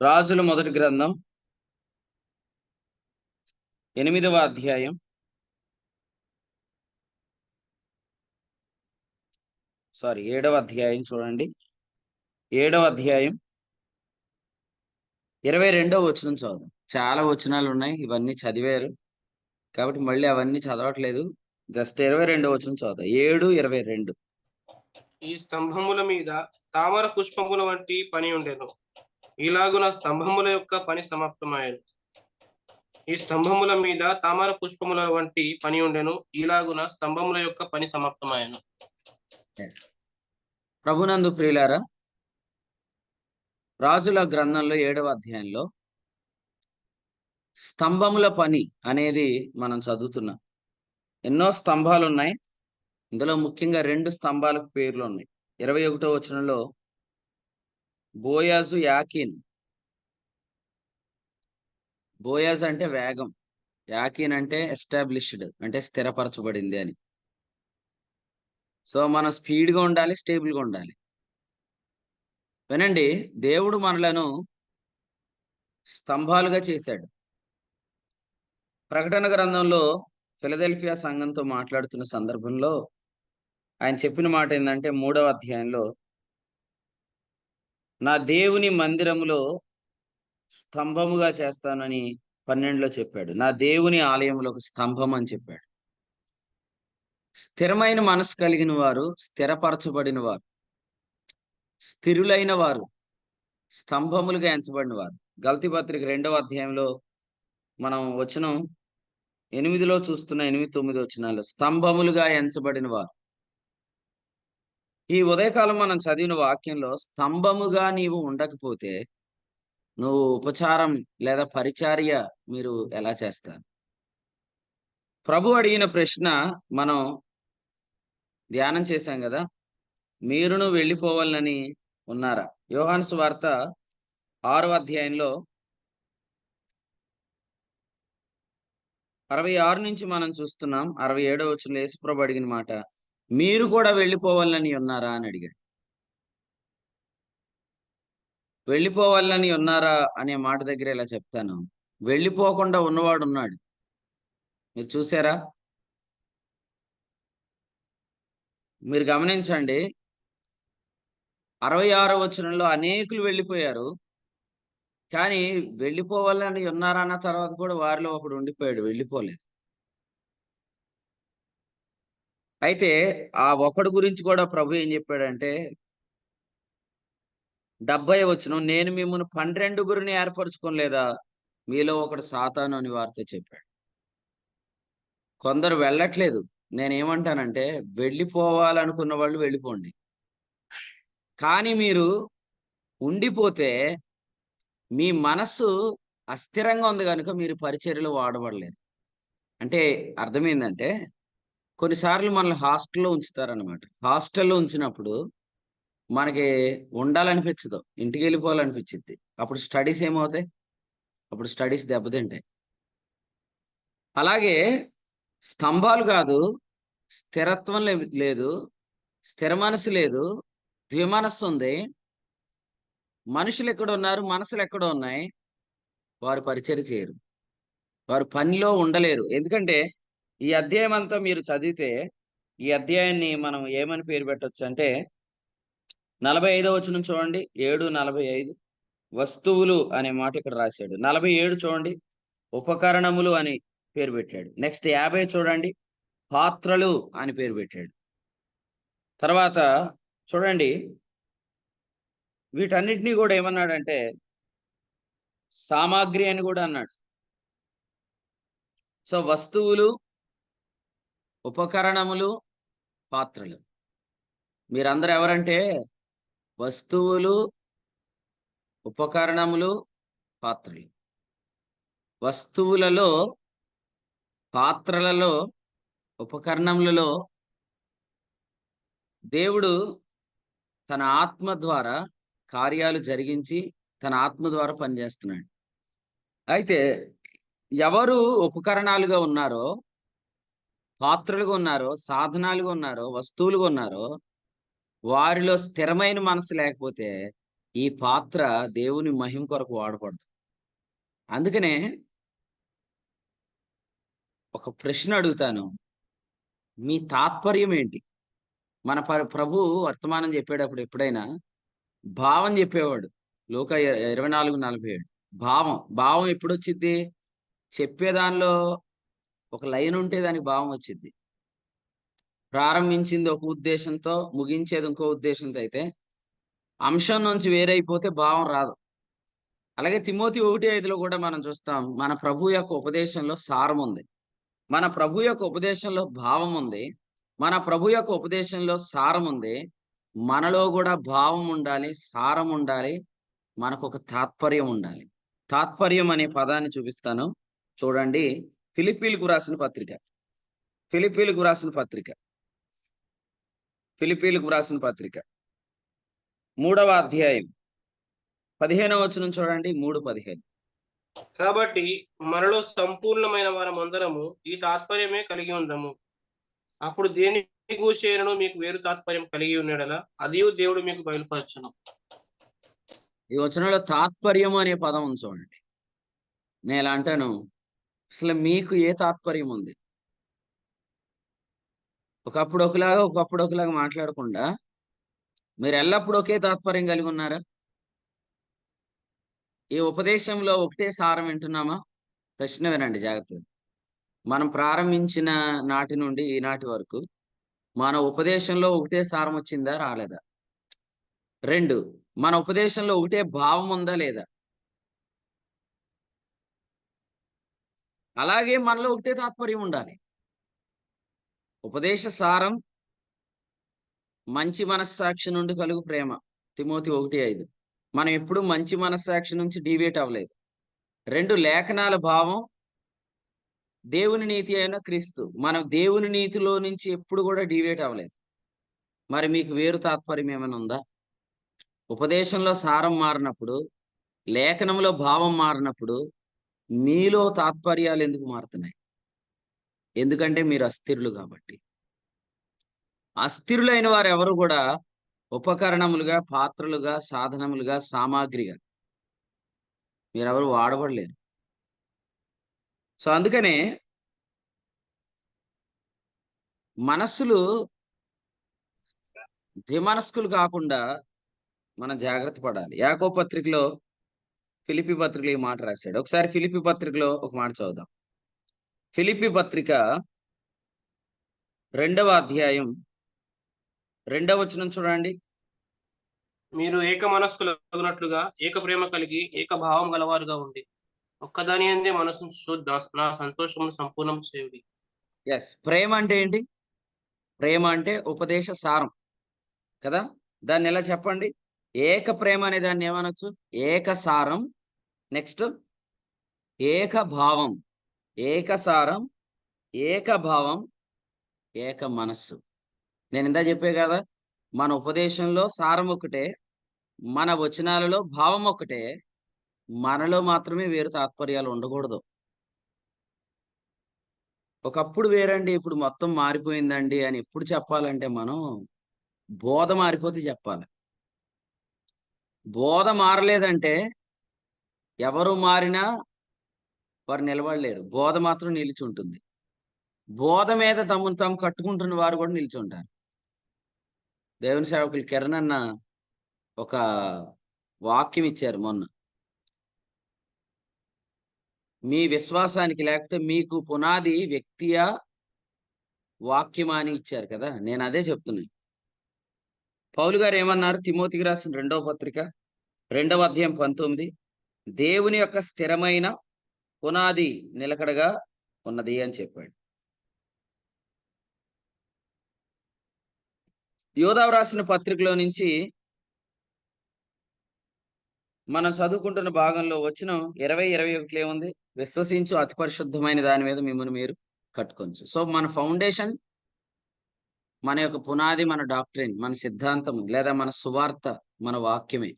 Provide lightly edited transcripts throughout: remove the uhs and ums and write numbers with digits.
రాజుల మొదటి గ్రంథం 8వ అధ్యాయం 7వ అధ్యాయం చూడండి. 7వ అధ్యాయం 22వ వచనం చదువు. చాలా వచనాలు ఉన్నాయి, ఇవన్నీ చదివారు కాబట్టి మళ్ళీ అవన్నీ చదవట్లేదు. జస్ట్ 22వ వచనం చదువు. 7:22. ఈ స్తంభముల మీద తామర పుష్పముల వంటి పని ఉండెను. ఇలాగున స్తంభముల యొక్క పని సమాప్తమాయెను. ఈ స్తంభముల మీద తామర పుష్పముల వంటి పని ఉండెను. ఇలాగున స్తంభముల యొక్క పని సమాప్తమాయెను. ప్రభునందు ప్రియులారా, రాజుల గ్రంథంలో 7వ అధ్యాయంలో స్తంభముల పని అనేది మనం చదువుతున్నాం. ఎన్నో స్తంభాలు ఉన్నాయి. ఇందులో ముఖ్యంగా 2 స్తంభాలకు పేర్లు ఉన్నాయి. 21వ వచనంలో బోయాజు, యాకీన్. బోయాజ్ అంటే వేగం, యాకీన్ అంటే ఎస్టాబ్లిష్డ్, అంటే స్థిరపరచబడింది అని. సో మనం స్పీడ్గా ఉండాలి, స్టేబుల్గా ఉండాలి. వినండి, దేవుడు మనలను స్తంభాలుగా చేశాడు. ప్రకటన గ్రంథంలో ఫిలదెల్ఫియా సంఘంతో మాట్లాడుతున్న సందర్భంలో ఆయన చెప్పిన మాట ఏంటంటే 3వ అధ్యాయంలో, నా దేవుని మందిరములో స్తంభముగా చేస్తానని 12లో చెప్పాడు. నా దేవుని ఆలయంలో ఒక స్తంభం అని చెప్పాడు. స్థిరమైన మనసు కలిగిన వారు, స్థిరపరచబడిన వారు, స్థిరులైన వారు, స్తంభములుగా ఎంచబడిన వారు. గలతీ పత్రిక 2వ అధ్యాయంలో మనం వచనం 8లో చూస్తున్న 8, 9 వచనాలు, స్తంభములుగా ఎంచబడిన వారు. ఈ ఉదయకాలం మనం చదివిన వాక్యంలో స్తంభముగా నీవు ఉండకపోతే నువ్వు ఉపచారం లేదా పరిచర్య మీరు ఎలా చేస్తారు? ప్రభు అడిగిన ప్రశ్న మనం ధ్యానం చేశాం కదా, మీరును వెళ్ళిపోవాలని ఉన్నారా? యోహాను సువార్త 6వ అధ్యాయంలో 66 నుంచి మనం చూస్తున్నాం. 67వ వచనంలో యేసుప్రభు అడిగిన మాట, మీరు కూడా వెళ్ళిపోవాలని ఉన్నారా అని అడిగాడు. వెళ్ళిపోవాలని ఉన్నారా అనే మాట దగ్గర ఇలా చెప్తాను, వెళ్ళిపోకుండా ఉన్నవాడు ఉన్నాడు. మీరు చూసారా? మీరు గమనించండి, 66వ వచనంలో అనేకులు వెళ్ళిపోయారు, కానీ వెళ్ళిపోవాలని ఉన్నారన్న తర్వాత కూడా వారిలో ఒకడు ఉండిపోయాడు, వెళ్ళిపోలేదు. అయితే ఆ ఒకడు గురించి కూడా ప్రభు ఏం చెప్పాడంటే 70వ వచనం, నేను మిమ్మల్ని 12 ఏర్పరచుకోలేదా, మీలో ఒకడు సాతాను అని వారితో చెప్పాడు. కొందరు వెళ్ళట్లేదు. నేనేమంటానంటే, వెళ్ళిపోవాలనుకున్న వాళ్ళు వెళ్ళిపోండి, కానీ మీరు ఉండిపోతే మీ మనస్సు అస్థిరంగా ఉంది కనుక మీరు పరిచర్యలో వాడబడలేరు. అంటే అర్థమైందంటే, కొన్నిసార్లు మనల్ని హాస్టల్లో ఉంచుతారనమాట. హాస్టల్లో ఉంచినప్పుడు మనకి ఉండాలనిపించదు, ఇంటికి వెళ్ళిపోవాలనిపించింది. అప్పుడు స్టడీస్ ఏమవుతాయి? అప్పుడు స్టడీస్ దెబ్బతింటాయి. అలాగే స్తంభాలు కాదు, స్థిరత్వం లేదు, స్థిర మనసు లేదు, ద్విమనస్సు ఉంది. మనుషులు ఎక్కడ ఉన్నారు, మనసులు ఎక్కడ ఉన్నాయి, వారు పరిచర్య చేయరు, వారు పనిలో ఉండలేరు. ఎందుకంటే ఈ అధ్యాయం అంతా మీరు చదివితే ఈ అధ్యాయాన్ని మనం ఏమని పేరు పెట్టొచ్చు అంటే, 45వ వచనం చూడండి, 7:45 వస్తువులు అనే మాట ఇక్కడ రాశాడు. 47 చూడండి, ఉపకరణములు అని పేరు పెట్టాడు. నెక్స్ట్ 50 చూడండి, పాత్రలు అని పేరు పెట్టాడు. తర్వాత చూడండి, వీటన్నిటినీ కూడా ఏమన్నాడంటే సామాగ్రి అని కూడా అన్నాడు. సో వస్తువులు, ఉపకరణములు, పాత్రలు. మీరందరూ ఎవరంటే వస్తువులు, ఉపకరణములు, పాత్రలు. వస్తువులలో, పాత్రలలో, ఉపకరణములలో దేవుడు తన ఆత్మ ద్వారా కార్యాలు జరిగించి తన ఆత్మ ద్వారా పనిచేస్తున్నాడు. అయితే ఎవరు ఉపకరణాలుగా ఉన్నారో, పాత్రలుగా ఉన్నారో, సాధనాలుగా ఉన్నారో, వస్తువులుగా ఉన్నారో, వారిలో స్థిరమైన మనసు లేకపోతే ఈ పాత్ర దేవుని మహిమ కొరకు వాడబడదు. అందుకనే ఒక ప్రశ్న అడుగుతాను. మీ తాత్పర్యం ఏంటి? మన ప్రభు వర్తమానం చెప్పేటప్పుడు ఎప్పుడైనా భావం చెప్పేవాడు. లూకా 24:47. భావం ఎప్పుడొచ్చిద్ది? చెప్పేదానిలో ఒక లైన్ ఉంటే దానికి భావం వచ్చిద్ది. ప్రారంభించింది ఒక ఉద్దేశంతో, ముగించేది ఇంకో ఉద్దేశంతో అయితే, అంశం నుంచి వేరైపోతే భావం రాదు. అలాగే తిమోతి 1:5లో కూడా మనం చూస్తాం. మన ప్రభు యొక్క ఉపదేశంలో సారం ఉంది. మన ప్రభు యొక్క ఉపదేశంలో భావం ఉంది. మన ప్రభు యొక్క ఉపదేశంలో సారం ఉంది. మనలో కూడా భావం ఉండాలి, సారం ఉండాలి, మనకొక తాత్పర్యం ఉండాలి. తాత్పర్యం అనే పదాన్ని చూపిస్తాను. చూడండి. ఫిలిప్పీలకు రాసిన పత్రిక. ఫిలిప్పీలకు రాసిన పత్రిక. ఫిలిప్పీలకు రాసిన పత్రిక 3వ అధ్యాయం 15వ వచనం చూడండి. 3:15. కాబట్టి మనలో సంపూర్ణమైన వారమందరము ఈ తాత్పర్యమే కలిగి ఉందము. అప్పుడు దేని గూర్చినను మీకు వేరు తాత్పర్యం కలిగి ఉన్నాడలా అదియు దేవుడు మీకు బయలుపరచును. ఈ వచనంలో తాత్పర్యం అనే పదం ఉంది చూడండి. నేను ఇలా అంటాను, అసలు మీకు ఏ తాత్పర్యం ఉంది? ఒకప్పుడు ఒకలాగా మాట్లాడకుండా మీరు ఎల్లప్పుడూ ఒకే తాత్పర్యం కలిగి ఉన్నారా? ఈ ఉపదేశంలో ఒకటే సారం వింటున్నామా? ప్రశ్న వినండి జాగ్రత్తగా. మనం ప్రారంభించిన నాటి నుండి ఈనాటి వరకు మన ఉపదేశంలో ఒకటే సారం వచ్చిందా? రాలేదా? 2, మన ఉపదేశంలో ఒకటే భావం ఉందా? లేదా? అలాగే మనలో ఒకటే తాత్పర్యం ఉండాలి. ఉపదేశ సారం మంచి మనస్సాక్షి నుండి కలుగు ప్రేమ. తిమోతి 1:5. మనం ఎప్పుడు మంచి మనస్సాక్షి నుంచి డీవియేట్ అవ్వలేదు. 2, లేఖనాల భావం దేవుని నీతి అయిన క్రీస్తు. మనం దేవుని నీతిలో నుంచి ఎప్పుడు కూడా డీవియేట్ అవ్వలేదు. మరి మీకు వేరు తాత్పర్యం ఏమైనా ఉందా? ఉపదేశంలో సారం మారినప్పుడు, లేఖనంలో భావం మారినప్పుడు మీలో తాత్పర్యాలు ఎందుకు మారుతున్నాయి? ఎందుకంటే మీరు అస్థిరులు కాబట్టి. అస్థిరులైన వారు ఎవరు కూడా ఉపకరణములుగా, పాత్రలుగా, సాధనములుగా, సామాగ్రిగా మీరెవరు వాడబడలేరు. సో అందుకనే మనస్సులు ద్విమనస్కులు కాకుండా మనం జాగ్రత్త పడాలి. యాకోబు పత్రికలో, ఫిలిప్పీ పత్రికలో ఈ మాట రాశాడు. ఒకసారి ఫిలిప్పీ పత్రికలో ఒక మాట చదువుదాం. ఫిలిప్పీ పత్రిక 2వ అధ్యాయం 2వ వచనం చూడండి. మీరు ఏక మనస్కులగునట్లుగా ఏక ప్రేమ కలిగి ఏక భావం గలవారుగా ఉండి ఒక్కదాని అందే మనసు నా సంతోషమును సంపూర్ణం చేయుడి. ప్రేమ అంటే ఏంటి? ప్రేమ అంటే ఉపదేశ సారం కదా. దాన్ని ఎలా చెప్పండి? ఏక ప్రేమ అనే దాన్ని ఏమనొచ్చు? ఏక సారం. నెక్స్ట్ ఏక భావం. ఏక సారం, ఏక భావం, ఏక మనస్సు. నేను ఇందా చెప్పే కదా, మన ఉపదేశంలో సారం ఒకటే, మన వచనాలలో భావం ఒకటే, మనలో మాత్రమే వేరు తాత్పర్యాలు ఉండకూడదు. ఒకప్పుడు వేరండి, ఇప్పుడు మొత్తం మారిపోయిందండి అని ఎప్పుడు చెప్పాలంటే మనం బోధ మారిపోతే చెప్పాలి. బోధ మారలేదంటే ఎవరు మారినా వారు నిలబడలేరు. బోధ మాత్రం నిలిచుంటుంది. బోధ మీద తమను తాము కట్టుకుంటున్న వారు కూడా నిల్చుంటారు. దేవుని సేవకులు కిరణ్ అన్న ఒక వాక్యం ఇచ్చారు మొన్న. మీ విశ్వాసానికి లేకపోతే మీకు పునాది వ్యక్తియా, వాక్యమా అని ఇచ్చారు కదా. నేను అదే చెప్తున్నాను. పౌలు గారు ఏమన్నారు? తిమోతికి రాసిన 2వ పత్రిక 2వ అధ్యాయం 19, దేవుని యొక్క స్థిరమైన పునాది నిలకడగా ఉన్నది అని చెప్పాడు. యోదావు రాసిన పత్రికలో నుంచి మనం చదువుకుంటున్న భాగంలో వచనం 20-21 ఏముంది? విశ్వసించు అతి పరిశుద్ధమైన దాని మీద మిమ్మల్ని మీరు కట్టుకోవచ్చు. సో మన ఫౌండేషన్, మన యొక్క పునాది, మన డాక్ట్రిన్, మన సిద్ధాంతం లేదా మన సువార్త, మన వాక్యమే.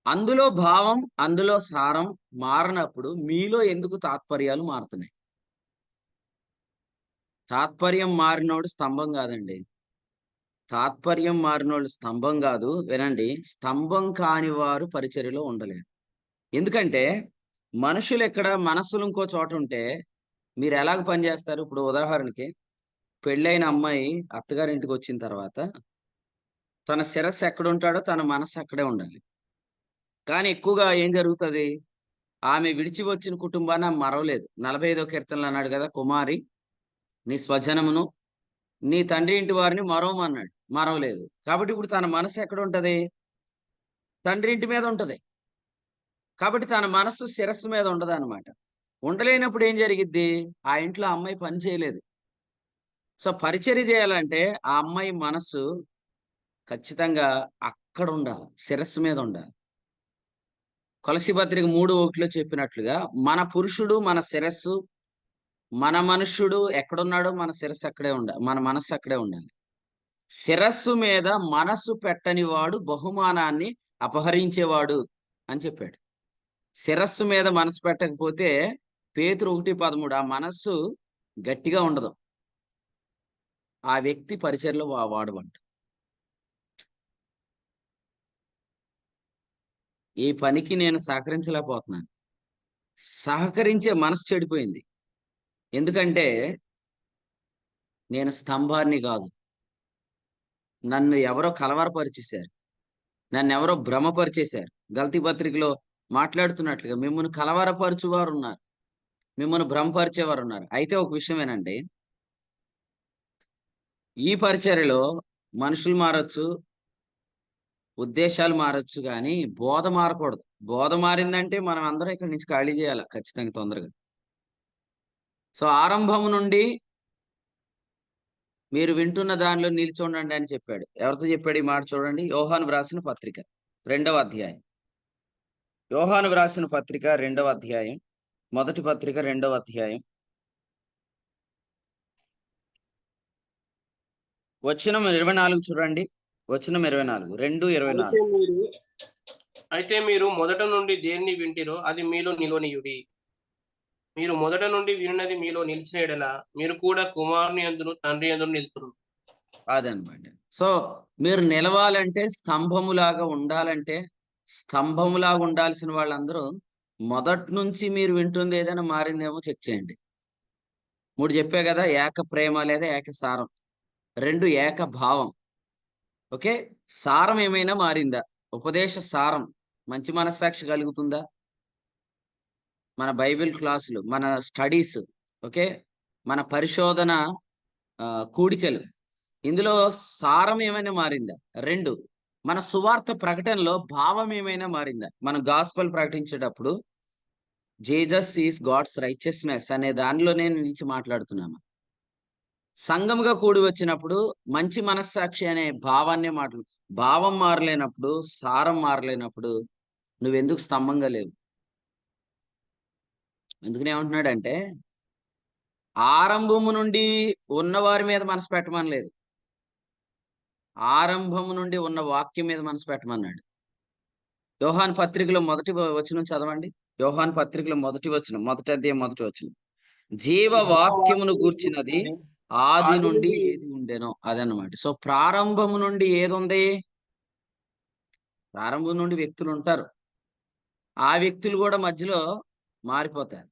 అందులో భావం, అందులో సారం మారినప్పుడు మీలో ఎందుకు తాత్పర్యాలు మారుతున్నాయి? తాత్పర్యం మారినోడు స్తంభం కాదండి. తాత్పర్యం మారినోళ్ళు స్తంభం కాదు. వినండి, స్తంభం కాని వారు పరిచర్యలో ఉండలేరు. ఎందుకంటే మనుషులు ఎక్కడ, మనస్సులు ఇంకో చోట ఉంటే మీరు ఎలాగ పని చేస్తారు? ఇప్పుడు ఉదాహరణకి పెళ్ళైన అమ్మాయి అత్తగారింటికి వచ్చిన తర్వాత తన శిరస్సు ఎక్కడుంటాడో తన మనస్సు అక్కడే ఉండాలి. కానీ ఎక్కువగా ఏం జరుగుతది? ఆమె విడిచి వచ్చిన కుటుంబాన్ని ఆమె మరవలేదు. 45వ కీర్తనలో అన్నాడు కదా! కుమారి నీ స్వజనమును, నీ తండ్రి ఇంటి వారిని మరవమన్నాడు. మరవలేదు. కాబట్టి ఇప్పుడు తన మనస్సు ఎక్కడుంటది? తండ్రి ఇంటి మీద ఉంటది. కాబట్టి తన మనస్సు శిరస్సు మీద ఉండదనమాట. ఉండలేనప్పుడు ఏం జరిగిద్ది? ఆ ఇంట్లో ఆ అమ్మాయి పని చేయలేదు. సో, పరిచర్య చేయాలంటే ఆ అమ్మాయి మనస్సు ఖచ్చితంగా అక్కడుండాలి. శిరస్సు మీద ఉండాలి. కొలస్సీ పత్రిక 3:1 చెప్పినట్లుగా మన పురుషుడు, మన శిరస్సు, మన మనుష్యుడు ఎక్కడున్నాడో మన శిరస్సు అక్కడే మన మనస్సు అక్కడే ఉండాలి. శిరస్సు మీద మనస్సు పెట్టని వాడు బహుమానాన్ని అపహరించేవాడు అని చెప్పాడు. శిరస్సు మీద మనసు పెట్టకపోతే పేతురు 1:13 ఆ మనస్సు గట్టిగా ఉండదు. ఆ వ్యక్తి పరిచర్యలో వాడవంట. ఈ పనికి నేను సహకరించలేకపోతున్నాను. సహకరించే మనసు చెడిపోయింది. ఎందుకంటే నేను స్తంభాన్ని గాదు. నన్ను ఎవరో కలవరపరిచేశారు. నన్నెవరో భ్రమపరిచేశారు. గలతీ పత్రికలో మాట్లాడుతున్నట్లుగా మిమ్మును కలవరపరచువారున్నారు. మిమ్మల్ని భ్రమపరిచేవారున్నారు. అయితే ఒక విషయం వినండి. ఈ పరిచర్యలో మనుషులు మారొచ్చు, ఉద్దేశాలు మారొచ్చు గానీ బోధ మారకూడదు. బోధ మారిందంటే మనం అందరం ఇక్కడి నుంచి ఖాళీ చేయాల ఖచ్చితంగా తొందరగా. సో, ఆరంభం నుండి మీరు వింటున్న దానిలో నిలిచుండండి అని చెప్పాడు. ఎవరితో చెప్పాడు ఈ మాట చూడండి. యోహాను వ్రాసిన పత్రిక 2వ అధ్యాయం. యోహాను వ్రాసిన పత్రిక 2వ అధ్యాయం. మొదటి పత్రిక 2వ అధ్యాయం. వచనం 24 చూడండి. వచనం 24. 2:24. అయితే మీరు మొదట నుండి దేన్ని వింటిరో అది మీలో నిలువనీయుడి. మీరు మొదట నుండి వినినది మీలో నిలిచిన యెడల మీరు కూడా కుమారుని యందును తండ్రి యందును నిలుతురు. అదనమాట. సో, మీరు నిలవాలంటే, స్తంభములాగా ఉండాలంటే, స్తంభములాగా ఉండాల్సిన వాళ్ళందరూ మొదటి నుంచి మీరు వింటుంది ఏదైనా మారిందేమో చెక్ చేయండి. 3 చెప్పా గదా! ఏక ప్రేమ లేదా ఏక సారం. 2 ఏక భావం. ఓకే. సారం ఏమైనా మారిందా? ఉపదేశ సారం మంచి మనస్సాక్షి కలుగుతుందా? మన బైబిల్ క్లాసులు, మన స్టడీస్, ఓకే. మన పరిశోధన కూడికలు, ఇందులో సారం ఏమైనా మారిందా? 2 మన సువార్త ప్రకటనలో భావం ఏమైనా మారిందా? మనం గాస్పెల్ ప్రకటించేటప్పుడు జీసస్ ఈస్ గాడ్స్ రైచియస్‌నెస్ అనే దానిలోనే నిలిచి మాట్లాడుతున్నాము. సంఘముగా కూడి వచ్చినప్పుడు మంచి మనస్సాక్షి అనే భావాన్నే భావం మారలేనప్పుడు, సారం మారలేనప్పుడు నువ్వెందుకు స్తంభంగా లేవు? అందుకని ఏమంటున్నాడంటే, ఆరంభము నుండి ఉన్నవారి మీద మనసు పెట్టమనలేదు. ఆరంభము నుండి ఉన్న వాక్యం మీద మనసు పెట్టమన్నాడు. యోహాను పత్రికలో మొదటి వచనం చదవండి. యోహాను పత్రికలో మొదటి వచనం, మొదటి అధ్యాయం మొదటి వచనం. జీవ వాక్యమును గూర్చినది ఆది నుండి ఏది ఉండెనో అదన్నమాట. సో, ప్రారంభము నుండి ఏదుంది? ప్రారంభం నుండి వ్యక్తులుంటారు. ఆ వ్యక్తులు గూడా మధ్యలో మారిపోతారు.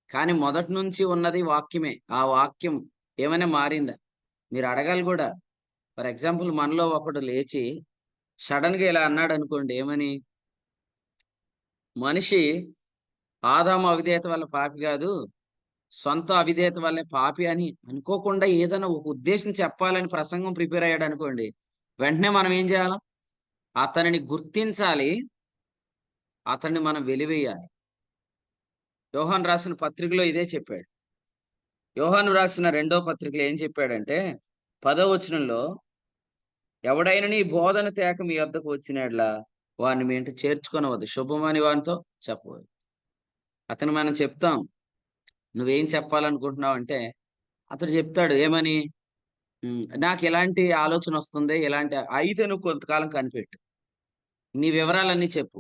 కానీ మొదటి నుంచి ఉన్నది వాక్యమే. ఆ వాక్యం ఏమైనా మారిందా? మీరు అడగాలి గూడా. ఫర్ ఎగ్జాంపుల్ మనలో ఒకడు లేచి సడెన్‌గా ఇలా అన్నాడనుకోండి ఏమని? మనిషి ఆదాము అవిధేయత వల్ల పాపి గాదు, సొంత అవిధేయత వల్లే పాపి అని అనుకోకుండా ఏదైనా ఒక ఉద్దేశం చెప్పాలని ప్రసంగం ప్రిపేర్ అయ్యాడనుకోండి, వెంటనే మనం ఏం చేయాల? అతనిని గుర్తించాలి. అతన్ని మనం వెలివేయాలి. యోహాను రాసిన పత్రికలో ఇదే చెప్పాడు. యోహాను రాసిన 2వ పత్రికలో ఏం చెప్పాడంటే, 10వ వచనంలో ఎవడైనను ఈ బోధన తేక మీ వద్దకు వచ్చిన యెడల వారిని మీ ఇంట చేర్చుకొనవద్దు. శుభమని వానితో చెప్పవద్దు. అతను మనం చెప్తాం. నువ్వేం చెప్పాలనుకుంటున్నావంటే, అతడు చెప్తాడు ఏమని? నాకిలాంటి ఆలోచనొస్తుంది. అయితే నువ్వు కొంతకాలం కనిపెట్టు. నీ వివరాలన్నీ చెప్పు.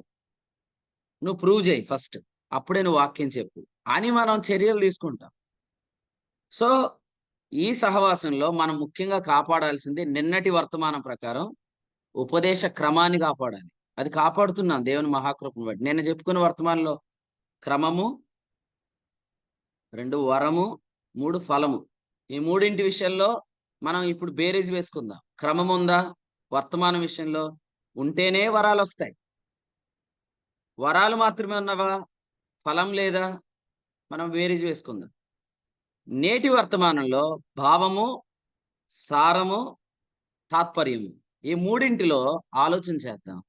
నువ్వు ప్రూవ్ చెయ్యి ఫస్ట్. అప్పుడే నువ్వు వాక్యం చెప్పు అని మనం చర్యలు తీసుకుంటాం. సో, ఈ సహవాసంలో మనం ముఖ్యంగా కాపాడాల్సింది నిన్నటి వర్తమానం ప్రకారం ఉపదేశ క్రమాన్ని కాపాడాలి. అది కాపాడుతున్నాం దేవుని మహాకృపను బట్టి. నిన్న చెప్పుకున్న వర్తమానంలో క్రమము, 2 వరము, 3 ఫలము. ఈ మూడింటి విషయంలో మనం ఇప్పుడు బేరీజు వేసుకుందాం. క్రమం ఉందా వర్తమానం విషయంలో? ఉంటేనే వరాలొస్తాయి. వరాలు మాత్రమే ఉన్నవా? ఫలం లేదా? మనం బేరీజు వేసుకుందాం. నేటి వర్తమానంలో భావము, సారము, తాత్పర్యము ఈ మూడింటిలో ఆలోచన చేద్దాం.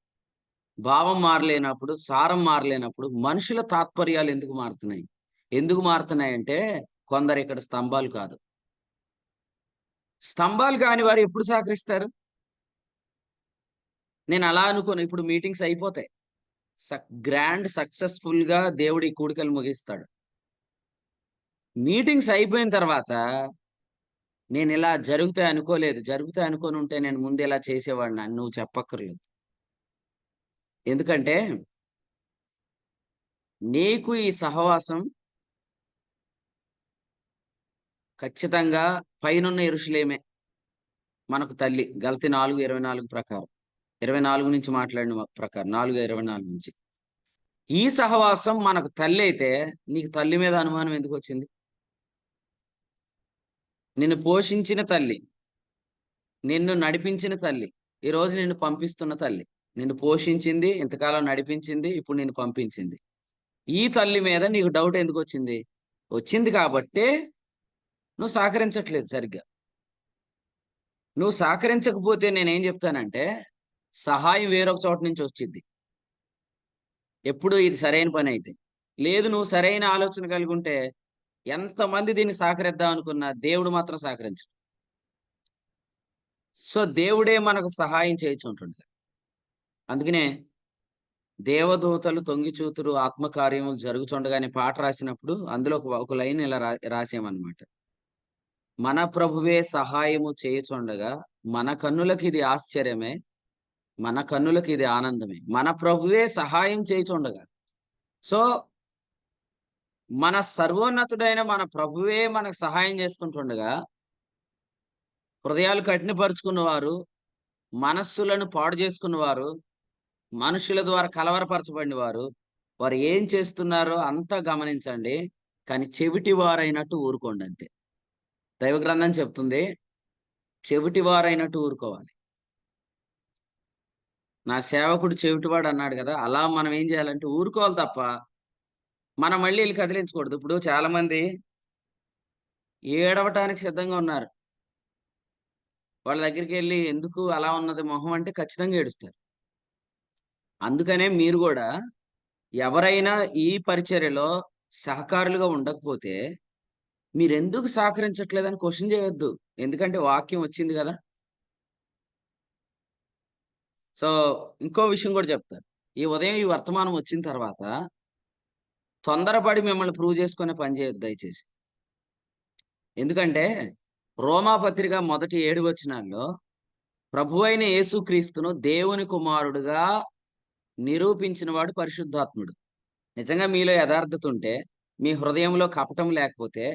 భావం మారలేనప్పుడు, సారం మారలేనప్పుడు మనుషుల తాత్పర్యాలు ఎందుకు మారుతున్నాయి? ఎందుకు మారుతున్నాయంటే కొందరు ఇక్కడ స్తంభాలు కాదు. స్తంభాలు కాని వారు ఎప్పుడు సహకరిస్తారు? నేను అలా అనుకోను. ఇప్పుడు మీటింగ్స్ అయిపోతాయి. గ్రాండ్ సక్సెస్‌ఫుల్‌గా దేవుడు ఈ కూడికలు ముగిస్తాడు. మీటింగ్స్ అయిపోయిన తర్వాత నేనిలా జరుగుతాయి అనుకోలేదు. జరుగుతాయి అనుకోనుంటే నేను ముందు ఇలా చేసేవాడిని అని నువ్వు చెప్పక్కర్లేదు. ఎందుకంటే నీకు ఈ సహవాసం ఖచ్చితంగా పైనున్న యెరూషలేమే మనకు తల్లి. గలతీ 4:24 ప్రకారం. 24 నుంచి మాట్లాడిన ప్రకారం 4:24 నుంచి. ఈ సహవాసం మనకు తల్లయితే నీకు తల్లి మీద అనుమానం ఎందుకొచ్చింది? నిన్ను పోషించిన తల్లి, నిన్ను నడిపించిన తల్లి, ఈరోజు నిన్ను పంపిస్తున్న తల్లి. నిన్ను పోషించింది, ఇంతకాలం నడిపించింది, ఇప్పుడు నిన్ను పంపించింది. ఈ తల్లి మీద నీకు డౌట్ ఎందుకొచ్చింది? వచ్చింది కాబట్టే నువ్వు సహకరించట్లేదు సరిగ్గా. నువ్వు సహకరించకపోతే నేనేం చెప్తానంటే, సహాయం వేరొక చోట నుంచి వచ్చిద్ది. ఎప్పుడు ఇది సరైన పనైతే. లేదు నువ్వు సరైన ఆలోచన కలిగుంటే, ఎంతమంది దీన్ని సహకరిద్దాం అనుకున్నా దేవుడు మాత్రం సహకరించడు. సో, దేవుడే మనకు సహాయం చేయుచుంటుండు. అందుకనే దేవదూతలు తొంగిచూతురు ఆత్మకార్యములు జరుగుచుండగా అనే పాట రాసినప్పుడు అందులో ఒక లైన్ ఇలా రాసామన్నమాట. మన ప్రభువే సహాయము చేయుచుండగా మన కన్నులకిది ఆశ్చర్యమే, మన కన్నులకిది ఆనందమే. మన ప్రభువే సహాయం చేయుచుండగా. సో, మన సర్వోన్నతుడైన మన ప్రభువే మనకు సహాయం చేస్తుంటుండగా, హృదయాలు కఠినపరుచుకున్నవారు, మనస్సులను పాడు చేసుకున్నవారు, మనుషుల ద్వారా కలవరపరచబడిన వారు, వారు ఏం చేస్తున్నారో అంతా గమనించండి. కానీ చెవిటివారైనట్టు ఊరుకోండి అంతే. దైవ గ్రంథం చెప్తుంది, చెవిటివారైనట్టు ఊరుకోవాలి. నా సేవకుడు చెవిటివాడు అన్నాడు గదా! అలా మనం ఏం చేయాలంటే ఊరుకోవాలి తప్ప, మనం మళ్ళీ ఈళ్ళు కదిలించకూడదు. ఇప్పుడు చాలామంది ఏడవటానికి సిద్ధంగా ఉన్నారు. వాళ్ళ దగ్గరికెళ్లి ఎందుకు అలా ఉన్నది మొహం అంటే ఖచ్చితంగా ఏడుస్తారు. అందుకనే మీరు గూడా ఎవరైనా ఈ పరిచర్యలో సహకారులుగా ఉండకపోతే మీరెందుకు సహకరించట్లేదని క్వెషన్ చేయొద్దు. ఎందుకంటే వాక్యం వచ్చింది గదా! సో, ఇంకో విషయం గూడా చెప్తాను. ఈ ఉదయం ఈ వర్తమానం వచ్చిన తర్వాత తొందరపడి మిమ్మల్ని ప్రూవ్ చేసుకునే పని చేయొద్దు దయచేసి. ఎందుకంటే రోమా పత్రిక మొదటి 7 వచనాల్లో ప్రభువైన యేసుక్రీస్తును దేవుని కుమారుడుగా నిరూపించిన వాడు పరిశుద్ధాత్ముడు. నిజంగా మీలో యథార్థత ఉంటే, మీ హృదయంలో కపటం లేకపోతే,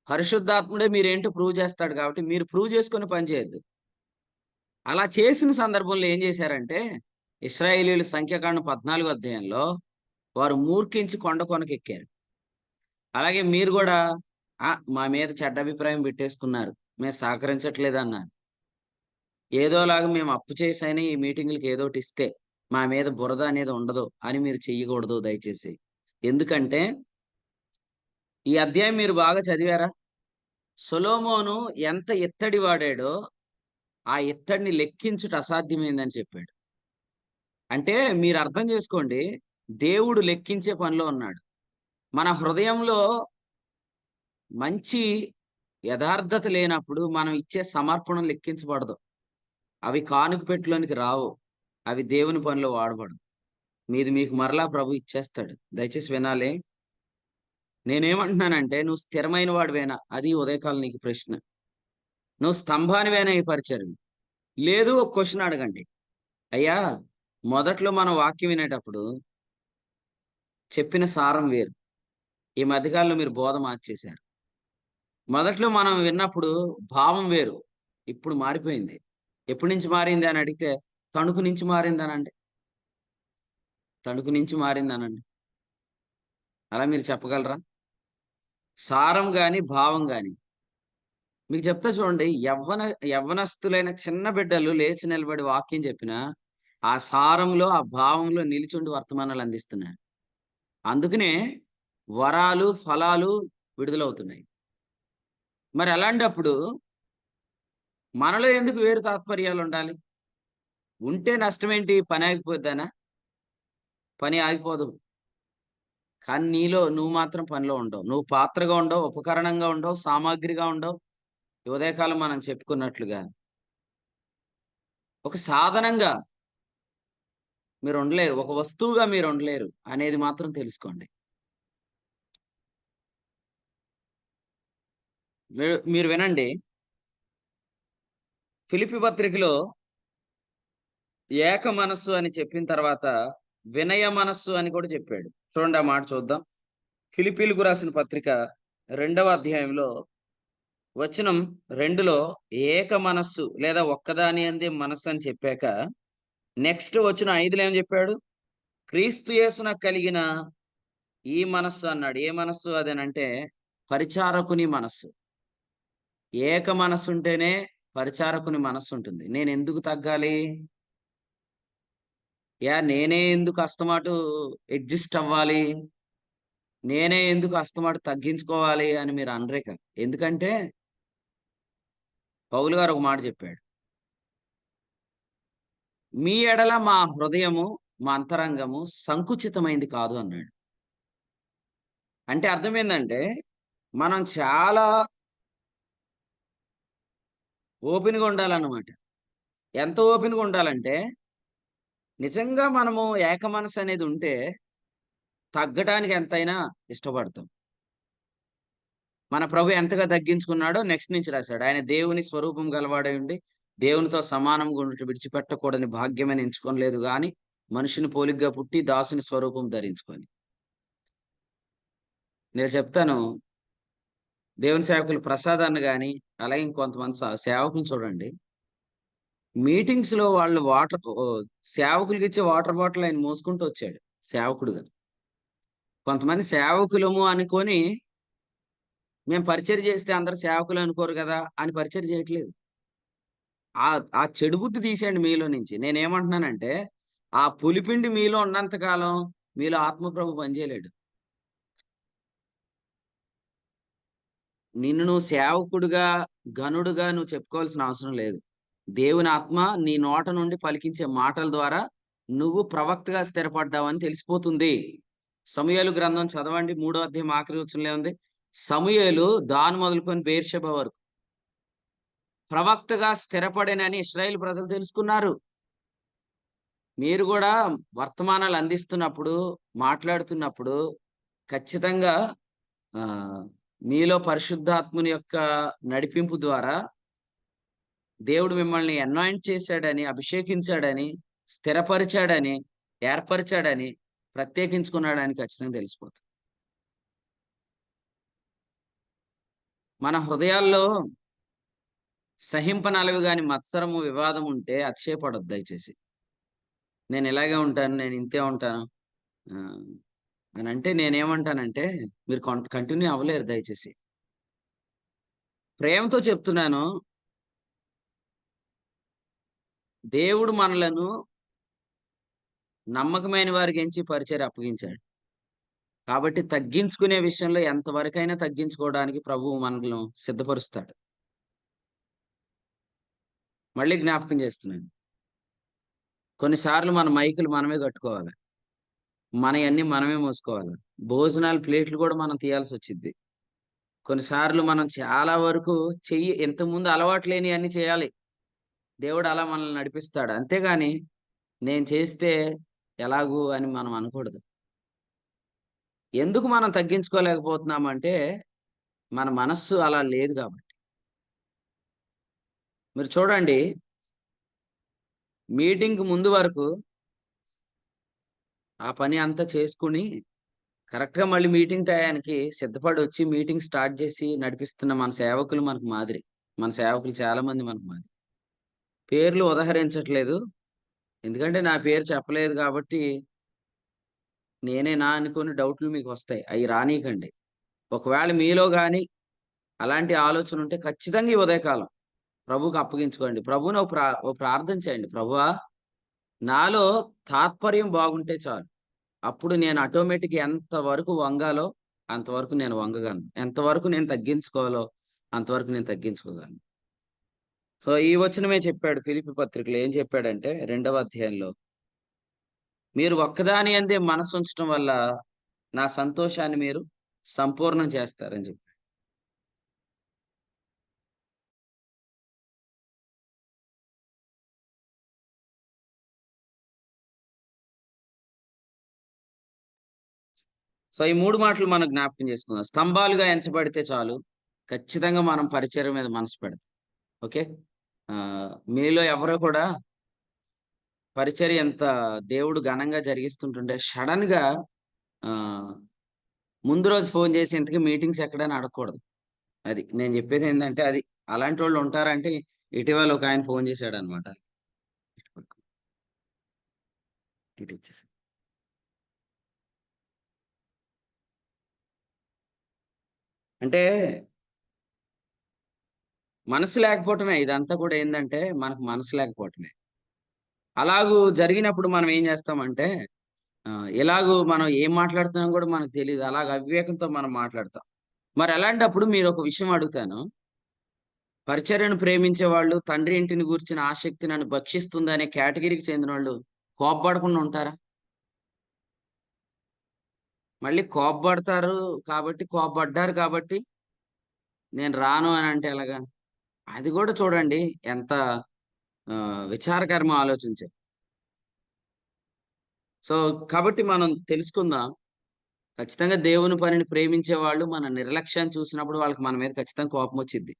పరిశుద్ధాత్ముడే మీరేంటో ప్రూవ్ చేస్తాడు కాబట్టి, మీరు ప్రూవ్ చేసుకొని పని చేయొద్దు. అలా చేసిన సందర్భంలో ఏం చేశారంటే, ఇశ్రాయేలీయుల సంఖ్యాకాండం 14 అధ్యాయంలో వారు మూర్ఖించి కొండ కొనకెక్కారు. అలాగే మీరు గూడా మా మీద చెడ్డ అభిప్రాయం పెట్టేసుకున్నారు. మేము సహకరించట్లేదన్నారు. ఏదోలాగా మేము అప్పు చేసైనా ఈ మీటింగులకి ఏదోటిస్తే, మా మీద బురద అనేది ఉండదు అని మీరు చెయ్యకూడదు దయచేసి. ఎందుకంటే, ఈ అధ్యాయం మీరు బాగా చదివారా? సొలొమోను ఎంత ఇత్తడి వాడాడో, ఆ ఇత్తడిని లెక్కించుట అసాధ్యమైందని చెప్పాడు. అంటే మీరు అర్థం చేసుకోండి, దేవుడు లెక్కించే పనిలో ఉన్నాడు. మన హృదయంలో మంచి యథార్థత లేనప్పుడు మనం ఇచ్చే సమర్పణ లెక్కించబడదు. అవి కానుక పెట్టెలోనికి రావు. అవి దేవుని పనిలో వాడబడవు. మీది మీకు మరలా ప్రభు ఇచ్చేస్తాడు. దయచేసి వినాలి. నేనేమంటున్నానంటే నువ్వు స్థిరమైన వాడివేనా? అది ఉదయకాలం నీకు ప్రశ్న. నువ్వు స్తంభానివేనా ఈ పరిచర్యలో? లేదు ఒక క్వెషన్ అడగండి. అయ్యా! మొదట్లో మనం వాక్యం వినేటప్పుడు చెప్పిన సారం వేరు. ఈ మధ్య కాలంలో మీరు బోధ మార్చేశారు. మొదట్లో మనం విన్నప్పుడు భావం వేరు. ఇప్పుడు మారిపోయింది. ఎప్పటి నుంచి మారింది అని అడిగితే, తణుకు నుంచి మారిందనండి. తణుకు నుంచి మారిందనండి. అలా మీరు చెప్పగలరా? సారం గాని, భావం గాని. మీకు చెప్తా చూడండి. యవ్వనస్తులైన చిన్న బిడ్డలు లేచి నిలబడి వాక్యం చెప్పినా, ఆ సారంలో, ఆ భావంలో నిలిచుండి వర్తమానాలు అందిస్తున్నారు. అందుకనే వరాలు, ఫలాలు విడుదలవుతున్నాయి. మరి అలాంటప్పుడు మనలో ఎందుకు వేరు తాత్పర్యాలుండాలి? ఉంటే నష్టమేంటి? పని ఆగిపోద్దనా? పని ఆగిపోదు. కానీ నీలో నువ్వు మాత్రం పనిలో ఉండవు. నువ్వు పాత్రగా ఉండవు, ఉపకరణంగా ఉండవు, సామాగ్రిగా ఉండవు. ఈ ఉదయకాలం మనం చెప్పుకున్నట్లుగా. ఒక సాధనంగా మీరుండలేరు. ఒక వస్తువుగా మీరుండలేరు అనేది మాత్రం తెలుసుకోండి. మీరు వినండి. ఫిలిప్పి పత్రికలో ఏక మనస్సు అని చెప్పిన తర్వాత వినయ మనస్సు అని కూడా చెప్పాడు. చూడండి ఆ మాట చూద్దాం. ఫిలిప్పీలకు రాసిన పత్రిక 2వ అధ్యాయంలో వచనం 2లో ఏక మనస్సు లేదా ఒక్కదాని అందే మనస్సు అని చెప్పాక నెక్స్ట్ వచనం 5లో ఏం చెప్పాడు? క్రీస్తు యేసున కలిగిన ఈ మనస్సు అన్నాడు. ఏ మనస్సు అదేనంటే పరిచారకుని మనస్సు. ఏక మనస్సు ఉంటేనే పరిచారకుని మనస్సు ఉంటుంది. నేనెందుకు తగ్గాలి? నేనే ఎందుకు అస్తమాటు అడ్జస్ట్ అవ్వాలి? నేనే ఎందుకు అస్తమాటు తగ్గించుకోవాలి అని మీరు అనరేక. ఎందుకంటే పౌలు గారు ఒక మాట చెప్పాడు. మీ ఎడల మా హృదయము, మా అంతరంగము సంకుచితమైంది కాదు అన్నాడు. అంటే అర్థమేందంటే మనం చాలా ఓపెన్‌గా ఉండాలన్నమాట. ఎంత ఓపెన్‌గా ఉండాలంటే నిజంగా మనము ఏక మనసనేది ఉంటే తగ్గటానికి ఎంతైనా ఇష్టపడతాం. మన ప్రభు ఎంతగా తగ్గించుకున్నాడో నెక్స్ట్ నుంచి రాశాడు. ఆయన దేవుని స్వరూపం గలవాడై ఉండి, దేవునితో సమానంగా ఉండుట విడిచిపెట్టకూడని భాగ్యమని ఎంచుకొనలేదు గాని, మనుషుని పోలికగా పుట్టి దాసుని స్వరూపం ధరించుకొని. నేను చెప్తాను, దేవుని సేవకులు ప్రసాద్ అన్న గాని, అలాగే ఇంకొంతమంది సేవకులు చూడండి. మీటింగ్స్‌లో వాళ్ళు సేవకులకిచ్చే వాటర్ బాటిల్ ఆయన మోసుకుంటూ వచ్చాడు సేవకుడుగా. కొంతమంది సేవకులము అనుకోని, మేము పరిచర్య చేస్తే అందరూ సేవకులు అనుకోరు గదా! అని పరిచర్య చేయట్లేదు. ఆ చెడు బుద్ధి తీసేయండి మీలో నుంచి. నేనేమంటున్నానంటే, ఆ పులిపిండి మీలో ఉన్నంత కాలం మీలో ఆత్మప్రభు పనిచేయలేడు. నిన్ను నువ్వు సేవకుడుగా, ఘనుడుగా నువ్వు చెప్పుకోవాల్సిన అవసరం లేదు. దేవుని ఆత్మ నీ నోట నుండి పలికించే మాటల ద్వారా నువ్వు ప్రవక్తగా స్థిరపడ్డావని తెలిసిపోతుంది. సమూయేలు గ్రంథం చదవండి. 3వ అధ్యాయం ఆఖరి వచనంలో ఏముంది? సమూయేలు దాను మొదలుకొని బెయేర్షెబా వరకు ప్రవక్తగా స్థిరపడెనని ఇశ్రాయేలు ప్రజలు తెలుసుకున్నారు. మీరు గూడా వర్తమానాలు అందిస్తున్నప్పుడు, మాట్లాడుతున్నప్పుడు ఖచ్చితంగా ఆహ్, మీలో పరిశుద్ధాత్ముని యొక్క నడిపింపు ద్వారా దేవుడు మిమ్మల్ని అనాయింట్ చేశాడని, అభిషేకించాడని, స్థిరపరిచాడని, ఏర్పరిచాడని, ప్రత్యేకించుకున్నాడని ఖచ్చితంగా తెలిసిపోతుంది. మన హృదయాల్లో సహింపనలవి గాని మత్సరము, వివాదం ఉంటే అతిశయపడొద్దు దయచేసి. నేను ఇలాగే ఉంటాను, నేను ఇంతే ఉంటాను. ఆహ్, అనంటే నేనేమంటానంటే మీరు కంటిన్యూ అవ్వలేరు దయచేసి. ప్రేమతో చెప్తున్నాను. దేవుడు మనలను నమ్మకమైన వారికి ఎంచి పరిచర్య అప్పగించాడు. కాబట్టి తగ్గించుకునే విషయంలో ఎంతవరకైనా తగ్గించుకోవడానికి ప్రభువు మనలను సిద్ధపరుస్తాడు. మళ్ళీ జ్ఞాపకం చేస్తున్నాను. కొన్నిసార్లు మన మైకులు మనమే కట్టుకోవాలి. మనయన్నీ మనమే మోసుకోవాలి. భోజనాల ప్లేట్లు కూడా మనం తీయాల్సొచ్చిద్ది. కొన్నిసార్లు మనం చాలా వరకు ఇంతకుముందు అలవాటు లేనియన్నీ చేయాలి. దేవుడు అలా మనల్ని నడిపిస్తాడు. అంతేగాని నేను చేస్తే ఎలాగూ అని మనం అనకూడదు. ఎందుకు మనం తగ్గించుకోలేకపోతున్నామంటే మన మనస్సు అలా లేదు కాబట్టి. మీరు చూడండి మీటింగ్‌కి ముందు వరకు ఆ పని అంతా చేసుకొని కరెక్ట్‌గా మళ్ళీ మీటింగ్ టయానికి సిద్ధపడి వచ్చి మీటింగ్ స్టార్ట్ చేసి నడిపిస్తున్న మన సేవకులు మనకు మాదిరి. మన సేవకులు చాలా మంది మనకు మాదిరి. పేర్లు ఉదహరించట్లేదు. ఎందుకంటే నా పేరు చెప్పలేదు కాబట్టి నేనేనా అనుకోని డౌట్‌లు మీకొస్తాయి. అయి రానీయకండి. ఒకవేళ మీలో గాని అలాంటి ఆలోచన ఉంటే ఖచ్చితంగా ఈ ఉదయకాలం ప్రభువుకి అప్పగించుకోండి. ప్రభువుని ఓ ప్రార్థన చేయండి. ప్రభువా! నాలో తాత్పర్యం బాగుంటే చాలు. అప్పుడు నేను ఆటోమేటిక్‌గా ఎంత వరకు వంగాలో అంతవరకు నేను వంగగలను. ఎంతవరకు నేను తగ్గించుకోవాలో అంతవరకు నేను తగ్గించుకోగలను. సో, ఈ వచనమే చెప్పాడు ఫిలిప్పి పత్రికలో ఏం చెప్పాడంటే రెండవ అధ్యాయంలో, మీరు ఒక్కదాని యందే మనసుంచటం వల్ల నా సంతోషాన్ని మీరు సంపూర్ణం చేస్తారని చెప్పి. సో, ఈ 3 మాటలు మనం జ్ఞాపకం చేసుకుందాం. స్తంభాలుగా ఎంచబడితే చాలు. ఖచ్చితంగా మనం పరిచర్య మీద మనసు పెడతాం. ఓకే. మీలో ఎవరో కూడా పరిచర్య ఎంత దేవుడు ఘనంగా జరిగిస్తుంటుంటే సడెన్‌గా ఆహ్, ముందు రోజు ఫోను చేసి ఇంతకీ మీటింగ్స్ ఎక్కడని అడగకూడదు. అది. నేను చెప్పేదేందంటే అది. అలాంటోళ్ళు ఉంటారంటే ఇటీవల ఒకాయన ఫోను చేశాడనమాట. ఇటిచ్చేసా. అంటే మనసు లేకపోవటమే ఇదంతా కూడా ఏందంటే మనకు మనసు లేకపోవటమే. అలాగూ జరిగినప్పుడు మనం ఏం చేస్తామంటే ఎలాగూ మనం ఏం మాట్లాడుతున్నామో గూడా మనకు తెలీదు. అలాగ అవివేకంతో మనం మాట్లాడతాం. మరి అలాంటప్పుడు మీరొక విషయం అడుగుతాను. పరిచర్యను ప్రేమించేవాళ్ళు తండ్రి ఇంటిని గూర్చిన ఆసక్తి నన్ను భక్షిస్తుందనే కేటగిరీకి చెందినోళ్ళు కోప్పడకుండా ఉంటారా? మళ్ళీ కోప్పడతారు కాబట్టి కోప్పడ్డారు కాబట్టి నేను రాను అనంటే ఎలాగా? అది గూడా చూడండి ఎంత విచారకరమో ఆలోచించే. సో, కాబట్టి మనం తెలుసుకుందాం. ఖచ్చితంగా దేవుని పనిని ప్రేమించేవాళ్ళు మన నిర్లక్ష్యాన్ని చూసినప్పుడు వాళ్ళకి మన మీద ఖచ్చితంగా కోపమొచ్చిద్ది.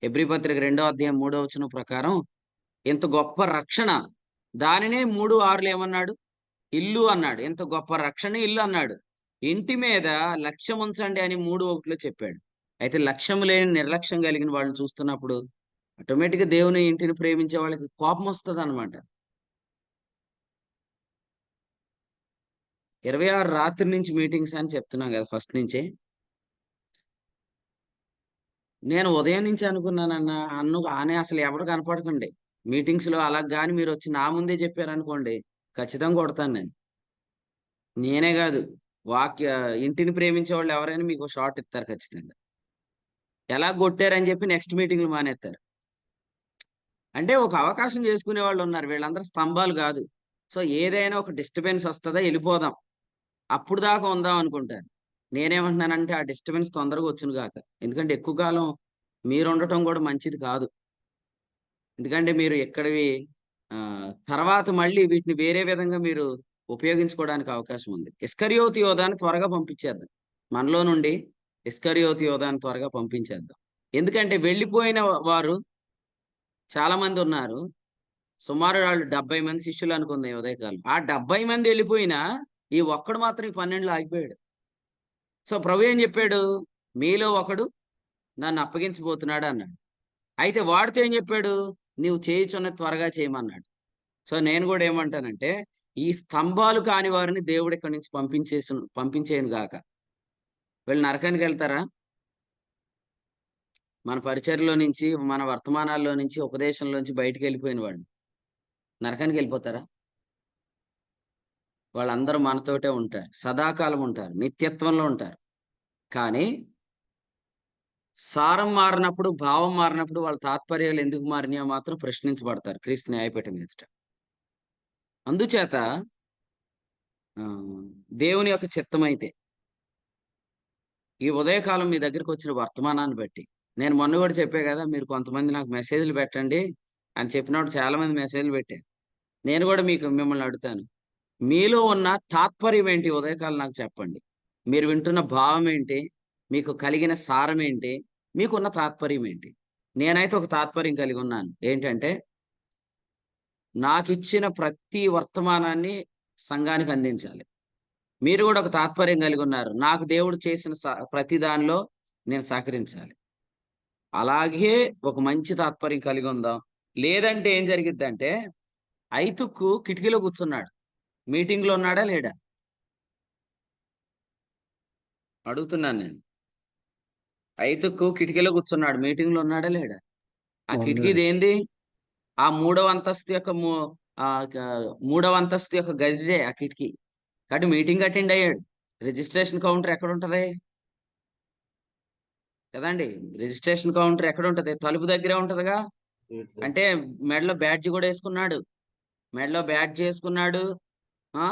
హెబ్రీ పత్రిక 2వ అధ్యాయం 3వ వచనం ప్రకారం ఇంత గొప్ప రక్షణ దానినే 3:6లో ఏమన్నాడు? ఇల్లు అన్నాడు. ఇంత గొప్ప రక్షణ ఇల్లు అన్నాడు. ఇంటి మీద లక్ష్యముంచండి అని 3:1లో చెప్పాడు. అయితే లక్ష్యం లేని నిర్లక్ష్యం కలిగిన వాళ్ళని చూస్తున్నప్పుడు ఆటోమేటిక్‌గా దేవుని ఇంటిని ప్రేమించే వాళ్ళకి కోపమొస్తదనమాట. 26 రాత్రి నుంచి మీటింగ్స్ అని చెప్తున్నాం గదా! ఫస్ట్ నుంచే. నేను ఉదయం నుంచి అనుకున్నానన్నా అని అసలు ఎవరు కనపడకండి. మీటింగ్స్‌లో అలా గాని మీరొచ్చి నా ముందే చెప్పారనుకోండి, ఖచ్చితంగా కొడతాను నేను. నేనే గాదు. ఇంటిని ప్రేమించేవాళ్ళు ఎవరైనా మీకో షాట్ ఇత్తారు ఖచ్చితంగా. ఎలా గొట్టారని జెప్పి నెక్స్ట్ మీటింగ్‌లు మానేత్తారు. అంటే ఒక అవకాశం జేసుకునేవాళ్ళున్నారు. వీళ్ళందరూ స్తంభాలు గాదు. సో, ఏదైనా ఒక డిస్టర్బెన్స్ ఒస్తదా ఎళ్ళిపోదాం. అప్పుడు దాకా ఉందాం అనుకుంటారు. నేనేమంటున్నానంటే ఆ డిస్టర్బెన్స్ తొందరగా ఒచ్చును గాక. ఎందుకంటే ఎక్కువ కాలం మీరుండటం గూడా మంచిది కాదు. ఎందుకంటే మీరు ఇక్కడివి తర్వాత మళ్ళీ వీటిని వేరే విధంగా మీరు ఉపయోగించుకోవడానికి అవకాశం ఉంది. ఇస్కరియోతు యోధాని త్వరగా పంపించేద్దాం. మనలో నుండి ఇస్కరియోతు యోధాని త్వరగా పంపించేద్దాం. ఎందుకంటే వెళ్ళిపోయిన వారు చాలా మందున్నారు. సుమారు ఆళ్ళు 70 మంది శిష్యులనుకుందాం ఈ ఉదయకాలం. ఆ 70 మంది ఎళ్ళిపోయినా, ఈ ఒక్కడు మాత్రం ఈ 12లో ఆగిపోయాడు. సో, ప్రభు ఏం జెప్పాడు? మీలో ఒకడు నన్నప్పగించబోతున్నాడన్నాడు. అయితే వాడితో ఏం జెప్పాడు? నీవు చేయుచున్నది త్వరగా చేయమన్నాడు. సో, నేను గూడా ఏమంటానంటే, ఈ స్తంభాలు కాని వారిని దేవుడిక్కడి నుంచి పంపించేయును గాక. వీళ్ళు నరకానికెళ్తారా? మన పరిచర్యలో నుంచి, మన వర్తమానాల్లో నుంచి, ఉపదేశంలోంచి బయటికెళ్ళిపోయిన వాళ్ళు. నరకానికెళ్ళిపోతారా? వాళ్ళందరూ మనతోటే ఉంటారు. సదాకాలం ఉంటారు. నిత్యత్వంలో ఉంటారు. కానీ, సారం మారినప్పుడు, భావం మారినప్పుడు వాళ్ళ తాత్పర్యాలు ఎందుకు మారినాయో మాత్రం ప్రశ్నించబడతారు క్రీస్తు న్యాయపీఠం ఎదుట. అందుచేత దేవుని యొక్క చిత్తమైతే ఈ ఉదయకాలం మీ దగ్గరకొచ్చిన వర్తమానాన్ని బట్టి, నేను మొన్న గూడా చెప్పా గదా! మీరు కొంతమంది నాకు మెసేజ్‌లు పెట్టండి అని చెప్పినప్పుడు చాలా మంది మెసేజ్‌లు పెట్టారు. నేను గూడా మిమ్మల్ని అడుగుతాను. మీలో ఉన్న తాత్పర్యం ఏంటి ఈ ఉదయకాలం నాకు చెప్పండి. మీరు వింటున్న భావం ఏంటి? మీకు కలిగిన సారం ఏంటి? మీకున్న తాత్పర్యం ఏంటి? నేనైతే ఒక తాత్పర్యం కలిగున్నాను. ఏంటంటే, నాకిచ్చిన ప్రతి వర్తమానాన్ని సంఘానికి అందించాలి. మీరు కూడా ఒక తాత్పర్యం కలిగి ఉన్నారు. నాకు దేవుడు చేసిన ప్రతి దానిలో నేను సహకరించాలి. అలాగే ఒక మంచి తాత్పర్యం కలిగి ఉందాం. లేదంటే ఏం జరిగిద్దంటే, ఐతుక్కు కిటికీలో కూర్చున్నాడు. మీటింగ్‌లో ఉన్నాడా? లేడా? అడుగుతున్నాను నేను. ఐతుక్కు కిటికీలో కూర్చున్నాడు. మీటింగ్‌లో ఉన్నాడా? లేడా? ఆ కిటికీ ఉన్నాడు. దేనిది? ఆ మూడవ అంతస్తు యొక్క మూడవ అంతస్తు యొక్క గదిదే ఆ కిటికీ. కాబట్టి మీటింగ్ అటెండ్ అయ్యాడు. రిజిస్ట్రేషన్ కౌంటర్ ఎక్కడుంటది? కదండీ! రిజిస్ట్రేషన్ కౌంటర్ ఎక్కడుంటది? తలుపు దగ్గరే ఉంటదిగా. అంటే మెడలో బ్యాడ్జ్ కూడా యేసుకున్నాడు. మెడలో బ్యాడ్జ్ యేసుకున్నాడు. ఆ!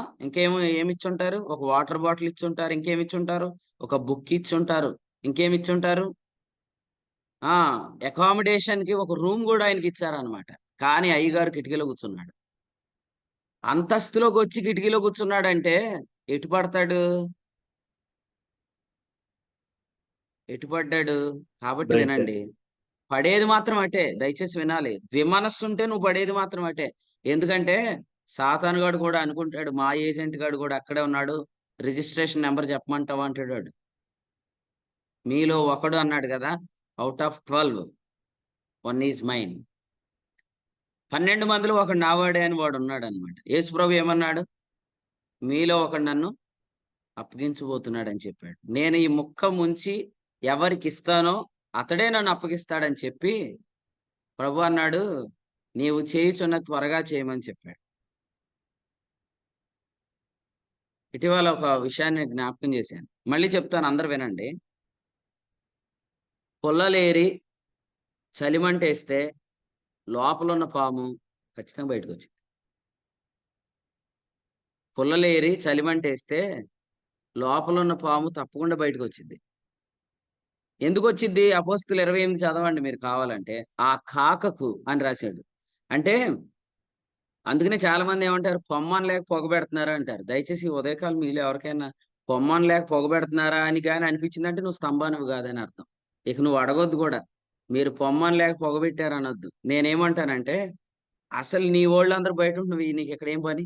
ఏమిచ్చుంటారు? ఒక వాటర్ బాటిల్ ఇచ్చుంటారు. ఇంకేమిచ్చుంటారు? ఒక బుక్ ఇచ్చుంటారు. ఇంకేమిచ్చుంటారు? ఆ! అకామిడేషన్‌కి ఒక రూమ్ గూడా ఆయనకిచ్చారనమాట. కానీ అయ్యగారు కిటికీలో కూర్చున్నాడు. అంతస్తులోకొచ్చి కిటికీలో కూర్చున్నాడంటే ఎటు పడతాడు? ఎటు పడ్డాడు? కాబట్టి బయట. వినండి. పడేది మాత్రం అటే. దయచేసి వినాలి. ద్విమనస్సుంటే నువ్వు పడేది మాత్రం అటే. ఎందుకంటే సాతాను గాడు కూడా అనుకుంటాడు. మా ఏజెంట్ గాడు కూడా అక్కడే ఉన్నాడు. రిజిస్ట్రేషన్ నంబర్ చెప్పమంటావా అంటాడు ఆడు. మీలో ఒకడు అన్నాడు గదా! Out of 12 one is mine. 12 మందిలో ఒకడు నావాడే అని వాడున్నాడన్నమాట. యేసుప్రభు ఏమన్నాడు? మీలో ఒకడు నన్ను అప్పగించబోతున్నాడని చెప్పాడు. నేను ఈ ముక్క ముంచి ఎవరికిస్తానో అతడే నన్ను అప్పగిస్తాడని చెప్పి ప్రభు అన్నాడు, నీవు చేయుచున్నది త్వరగా చేయమని చెప్పాడు. ఇటీవల ఒక విషయాన్ని జ్ఞాపకం చేశాను. మళ్ళీ చెప్తాను అందరూ వినండి. పుల్లలేరి చలిమంటేస్తే లోపలున్న పాము ఖచ్చితంగా బయటకొచ్చిద్ది. పుల్లలేరి చలిమంటేస్తే లోపలున్న పాము తప్పకుండా బయటకొచ్చిద్ది. ఎందుకొచ్చిద్ది? అపోస్తులు 28 చదవండి మీరు కావాలంటే. ఆ కాకకు అని రాశాడు. అంటే అందుకనే చాలా మంది ఏమంటారు? పొమ్మనలేక పొగబెడుతున్నారు అంటారు. దయచేసి ఈ ఉదయకాలం మీలో ఎవరికైనా పొమ్మనలేక పొగబెడుతున్నారా అని గాని అనిపించిందంటే నువ్వు స్తంభానివి కాదని అర్థం. ఇక నువ్వు అడగొద్దు కూడా. మీరు పొమ్మనలేక పొగబెట్టారు అనొద్దు. నేనేమంటానంటే అసలు నీ వోళ్ళందరూ బయటుంటే నీకిక్కడ ఏం పని?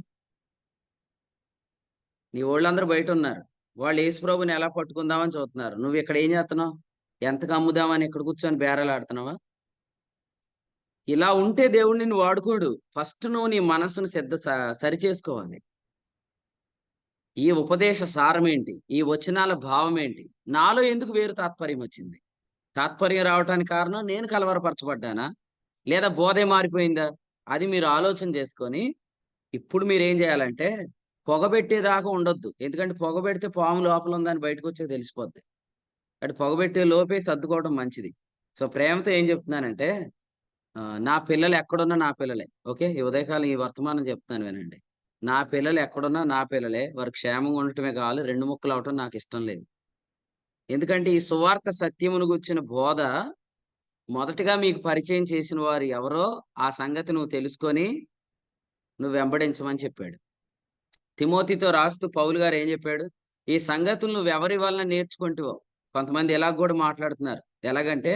నీ వోళ్ళందరూ బయటున్నారు. వాళ్ళు యేసుప్రభుని ఎలా పట్టుకుందామని చూస్తున్నారు. నువ్విక్కడ ఏం చేత్తన్నావు? ఎంతకు అమ్ముదామని ఇక్కడ కూర్చొని బేరాలాడుతున్నావా? ఇలా ఉంటే దేవుడు నిన్ను వాడుకోడు. ఫస్ట్ నువ్వు నీ మనస్సును సరిచేసుకోవాలి. ఈ ఉపదేశ సారమేంటి? ఈ వచనాల భావమేంటి? నాలో ఎందుకు వేరు తాత్పర్యం వచ్చింది? తాత్పర్యం రావటానికి కారణం నేను కలవరపరచబడ్డానా? లేదా బోధే మారిపోయిందా? అది మీరు ఆలోచన చేసుకొని, ఇప్పుడు మీరేం జేయాలంటే, పొగబెట్టేదాకా ఉండొద్దు. ఎందుకంటే పొగబెడితే పాము లోపల ఉందని బయటకొచ్చాక తెలిసిపోద్ది. అంటే పొగబెట్టే లోపే సర్దుకోవడం మంచిది. సో, ప్రేమతో ఏం చెప్తున్నానంటే నా పిల్లలు ఎక్కడున్నా నా పిల్లలే. ఓకే. ఈ ఉదయకాలం ఈ వర్తమానం చెప్తున్నాను వినండి. నా పిల్లలు ఎక్కడున్నా నా పిల్లలే. వారు క్షేమంగా ఉండటమే కావాలి. 2 ముక్కలవ్వటం నాకిష్టం లేదు. ఎందుకంటే ఈ సువార్త సత్యమును గూర్చిన బోధ మొదటగా మీకు పరిచయం చేసిన వారు ఎవరో ఆ సంగతి నువ్వు తెలుసుకొని నువ్వు వెంబడించమని చెప్పాడు. తిమోతితో రాస్తూ పౌలు గారు ఏం చెప్పాడు? ఈ సంగతులు నువ్వెవరి వలన నేర్చుకుంటివో కొంతమంది ఇలాగ గూడా మాట్లాడుతున్నారు. ఎలాగంటే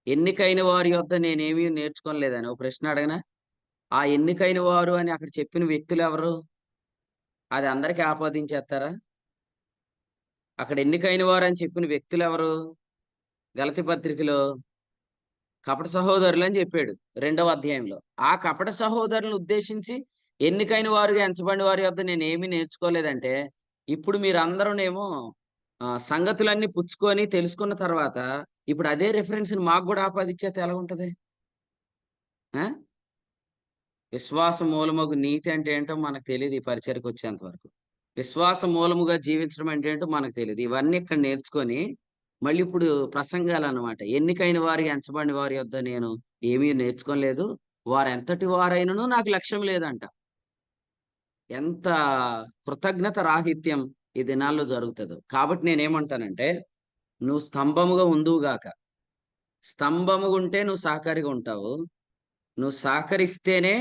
ఎన్నికైన వారి యొద్ద నేనేమీ నేర్చుకోలేదని. ఓ ప్రశ్న అడగనా? ఆ ఎన్నికైన వారు అని అక్కడ చెప్పిన వ్యక్తులెవరు? అది అందరికి ఆపాదించేత్తారా? అక్కడ ఎన్నికైన వారని చెప్పిన వ్యక్తులెవరు? గలతీ పత్రికలో కపట సహోదరులని చెప్పాడు. 2వ అధ్యాయంలో. ఆ కపట సహోదరులను ఉద్దేశించి ఎన్నికైన వారుగా ఎంచబడిన వారి యొద్ద నేనేమి నేర్చుకోలేదంటే, ఇప్పుడు మీరందరూనేమో సంగతులన్నీ పుచ్చుకొని తెలుసుకున్న తర్వాత, ఇప్పుడు అదే రిఫరెన్స్‌ని మాకు గూడా ఆపాదిచ్చేత్తే ఎలాగుంటది? ఆ! విశ్వాస మూలమగు నీతి అంటే ఏంటో మనకు తెలీదు ఈ పరిచర్యకొచ్చేంత వరకు. విశ్వాస మూలముగా జీవించడం అంటే ఏంటో మనకు తెలీదు. ఇవన్నీ ఇక్కడ నేర్చుకొని, మళ్ళీ ఇప్పుడు ప్రసంగాలన్నమాట. ఎన్నికైన వారి, ఎంచబడిన వారి యొద్ద నేను ఏమీ నేర్చుకోలేదు. వారెంతటి వారైనను నాకు లక్ష్యం లేదంట. ఎంత కృతజ్ఞత రాహిత్యం ఈ దినాల్లో జరుగుతదో. కాబట్టి నేనేమంటానంటే, నువ్వు స్తంభముగా ఉందువు గాక. స్తంభముగుంటే నువ్వు సహకారిగా ఉంటావు. నువ్వు సహకరిస్తేనే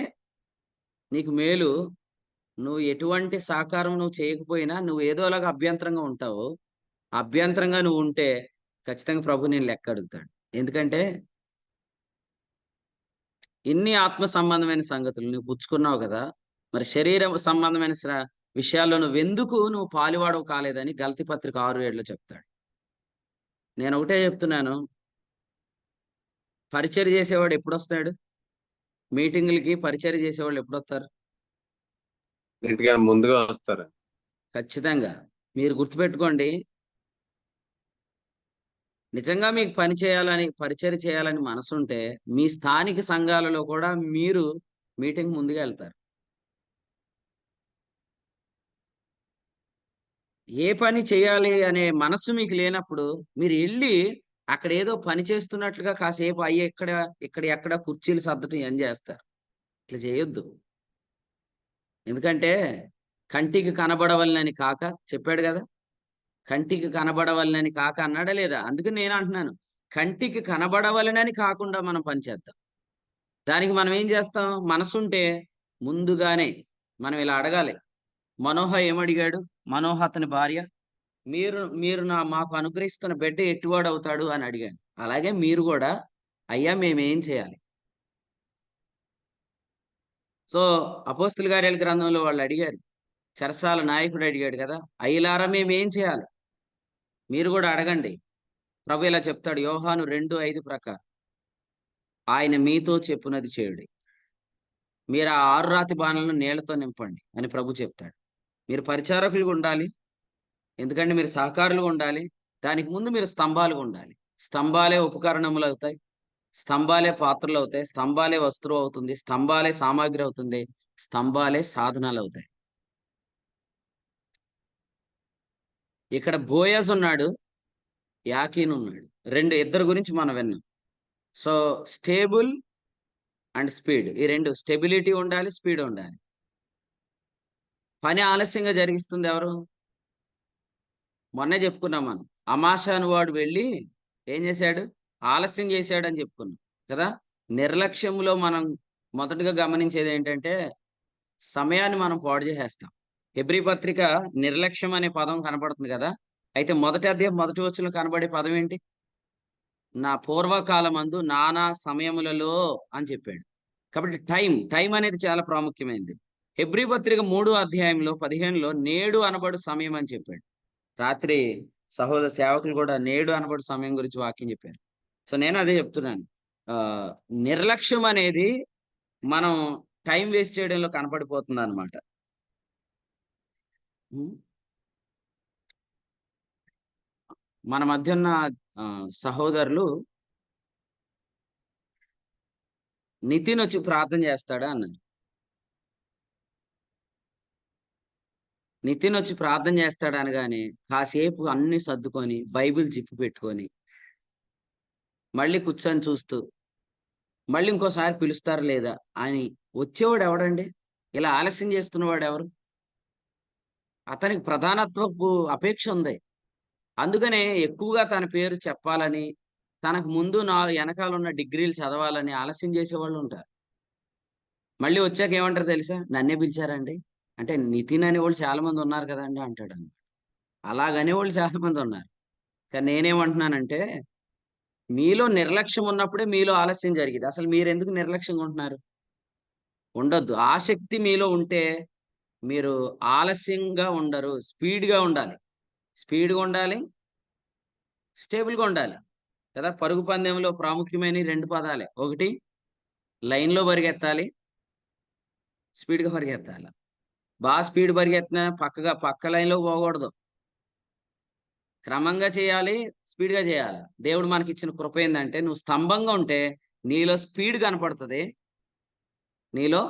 నీకు మేలు. నువ్వు ఎటువంటి సహకారం నువ్వు చేయకపోయినా నువ్వు ఏదోలాగా అభ్యంతరంగా ఉంటావు. అభ్యంతరంగా నువ్వుంటే ఖచ్చితంగా ప్రభు నిన్ను లెక్కడుగుతాడు. ఎందుకంటే ఇన్ని ఆత్మ సంబంధమైన సంగతులు నువ్వు పుచ్చుకున్నావు గదా! మరి శరీరం సంబంధమైన విషయాల్లో నువ్వు పాలువాడవు కాలేదని గలతీ పత్రిక 6:7 చెప్తాడు. నేను ఒకటే చెప్తున్నాను, పరిచర్య చేసేవాడు ఎప్పుడొస్తాడు? మీటింగులకి పరిచర్య చేసేవాళ్ళు ఎప్పుడొస్తారు? ఇంటికి ముందుగా వస్తారు. ఖచ్చితంగా. మీరు గుర్తుపెట్టుకోండి, నిజంగా మీకు పని చేయాలని, పరిచర్య చేయాలని మనసుంటే మీ స్థానిక సంఘాలలో కూడా మీరు మీటింగ్ ముందుగా వెళ్తారు. ఏ పని చేయాలి అనే మనస్సు మీకు లేనప్పుడు మీరు వెళ్ళి అక్కడ ఏదో పని చేస్తున్నట్లుగా కాసేపు ఎక్కడ కుర్చీలు సర్దటం ఏం చేస్తారు. ఇట్లా చేయొద్దు. ఎందుకంటే కంటికి కనబడవలనని కాక చెప్పాడు కదా, కంటికి కనబడవలనని కాక అన్నాడా లేదా? అందుకని నేను అంటున్నాను, కంటికి కనబడవలనని కాకుండా మనం పని చేద్దాం. దానికి మనం ఏం చేస్తాం? మనసుంటే ముందుగానే మనం ఇలా అడగాలి. మనోహ ఏమడిగాడు? మనోహ అతని భార్య, మీరు మీరు మాకు అనుగ్రహిస్తున్న బిడ్డ ఎట్టివాడు అవుతాడు అని అడిగాను. అలాగే మీరు కూడా, అయ్యా మేమేం చేయాలి? సో అపోస్తుల కార్యాల గ్రంథంలో వాళ్ళు అడిగారు, చెరసాల నాయకుడు అడిగాడు కదా, అయ్యలారా మేమేం చేయాలి? మీరు కూడా అడగండి. ప్రభు ఇలా చెప్తాడు, యోహాను 2:5 ప్రకారం, ఆయన మీతో చెప్పునది చేయుడి. మీరు ఆ 6 రాతి బాణలను నీళ్లతో నింపండి అని ప్రభు చెప్తాడు. మీరు పరిచారకులుగా ఉండాలి, ఎందుకంటే మీరు సహకారులుగా ఉండాలి. దానికి ముందు మీరు స్తంభాలుగా ఉండాలి. స్తంభాలే ఉపకరణములు అవుతాయి, స్తంభాలే పాత్రలు అవుతాయి, స్తంభాలే వస్తువు అవుతుంది, స్తంభాలే సామాగ్రి అవుతుంది, స్తంభాలే సాధనాలు అవుతాయి. ఇక్కడ బోయజ్ ఉన్నాడు, యాకీన్ ఉన్నాడు. ఇద్దరు గురించి మనం విన్నాం. సో స్టేబుల్ అండ్ స్పీడ్, ఈ రెండు, స్టెబిలిటీ ఉండాలి, స్పీడ్ ఉండాలి. పని ఆలస్యంగా జరిగిస్తుంది ఎవరు? మొన్నే చెప్పుకున్నాం మనం. అమాషాను వాడు వెళ్ళి ఏం చేశాడు? ఆలస్యం చేశాడు అని చెప్పుకున్నాం కదా. నిర్లక్ష్యంలో మనం మొదటగా గమనించేది ఏంటంటే సమయాన్ని మనం పాడు చేసేస్తాం. హెబ్రీ పత్రిక నిర్లక్ష్యం అనే పదం కనపడుతుంది కదా. అయితే మొదటి అధ్యాయం మొదటి వచనంలో కనబడే పదం ఏంటి? నా పూర్వకాలమందు నానా సమయములలో అని చెప్పాడు. కాబట్టి టైం అనేది చాలా ప్రాముఖ్యమైనది. హెబ్రీ పత్రిక 3వ అధ్యాయంలో 15లో నేడు అనబడు సమయం అని చెప్పాడు. రాత్రి సహోదర సేవకులు కూడా నేడు అనబడు సమయం గురించి వాక్యం చెప్పారు. సో నేను అదే చెప్తున్నాను, నిర్లక్ష్యం అనేది మనం టైం వేస్ట్ చేయడంలో కనపడిపోతుంది అనమాట. మన మధ్య ఉన్న సహోదరులు నితిన్ వచ్చి ప్రార్థన చేస్తాడా అన్నారు. నితిన్ వచ్చి ప్రార్థన చేస్తాడు అనగానే కాసేపు అన్ని సర్దుకొని బైబిల్ జిప్పు పెట్టుకొని మళ్ళీ కూర్చొని చూస్తూ మళ్ళీ ఇంకోసారి పిలుస్తారు లేదా అని వచ్చేవాడు ఎవడండి? ఇలా ఆలస్యం చేస్తున్నవాడు ఎవరు? అతనికి ప్రధానత్వపు అపేక్ష ఉంది. అందుకనే ఎక్కువగా తన పేరు చెప్పాలని, తనకు ముందు వెనకాల ఉన్న డిగ్రీలు చదవాలని ఆలస్యం చేసేవాళ్ళు ఉంటారు. మళ్ళీ వచ్చాక ఏమంటారు తెలుసా? నన్నే పిలిచారండి అంటే, నితిన్ అనేవాళ్ళు చాలా మంది ఉన్నారు కదండి అంటాడు. అలాగనేవాళ్ళు చాలా మంది ఉన్నారు. కానీ నేనేమంటున్నానంటే, మీలో నిర్లక్ష్యం ఉన్నప్పుడే మీలో ఆలస్యం జరిగింది. అసలు మీరెందుకు నిర్లక్ష్యంగా ఉంటున్నారు? ఉండొద్దు. ఆసక్తి మీలో ఉంటే మీరు ఆలస్యంగా ఉండరు. స్పీడ్‌గా ఉండాలి. స్పీడ్‌గా ఉండాలి, స్టేబుల్‌గా ఉండాలి కదా. పరుగు పందెంలో ప్రాముఖ్యమైనవి 2 పదాలే. ఒకటి లైన్‌లో పరిగెత్తాలి, స్పీడ్‌గా పరిగెత్తాలి. స్పీడ్ పరిగెత్తినా పక్క లైన్‌లో పోకూడదు. క్రమంగా చేయాలి, స్పీడ్‌గా చేయాలి. దేవుడు మనకిచ్చిన కృప ఏందంటే, నువ్వు స్తంభంగా ఉంటే నీలో స్పీడ్ కనపడుతది, నీలో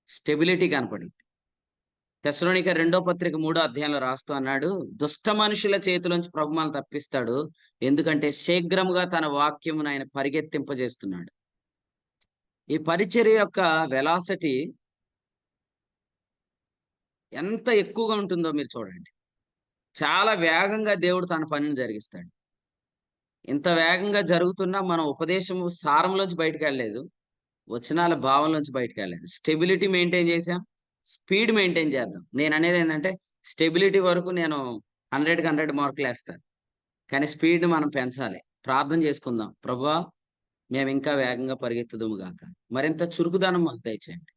స్టెబిలిటీ కనపడిద్ది. తెస్సలోనిక 2వ పత్రిక 3వ అధ్యాయంలో రాస్తూ అన్నాడు, దుష్ట మనుషుల చేతిలోంచి ప్రభు మనల్ని తప్పిస్తాడు, ఎందుకంటే శీఘ్రముగా తన వాక్యమును ఆయన పరిగెత్తింపజేస్తున్నాడు. ఈ పరిచర్య యొక్క వెలాసిటీ ఎంత ఎక్కువగా ఉంటుందో మీరు చూడండి. చాలా వేగంగా దేవుడు తన పనిని జరిగిస్తాడు. ఇంత వేగంగా జరుగుతున్నా మనం ఉపదేశము సారంలోంచి బయటకెళ్ళలేదు, వచనాల భావంలోంచి బయటకెళ్ళలేదు. స్టెబిలిటీ మెయింటైన్ చేసాం, స్పీడ్ మెయింటైన్ చేద్దాం. నేననేది ఏంటంటే, స్టెబిలిటీ వరకు నేను 100కి 100 మార్కులేస్తాను. కానీ స్పీడ్ మనం పెంచాలి. ప్రార్థన చేసుకుందాం, ప్రభువా మేమింకా వేగంగా పరిగెత్తుదుము గాక, మరింత చురుకుదనం మాకు దయచేయండి.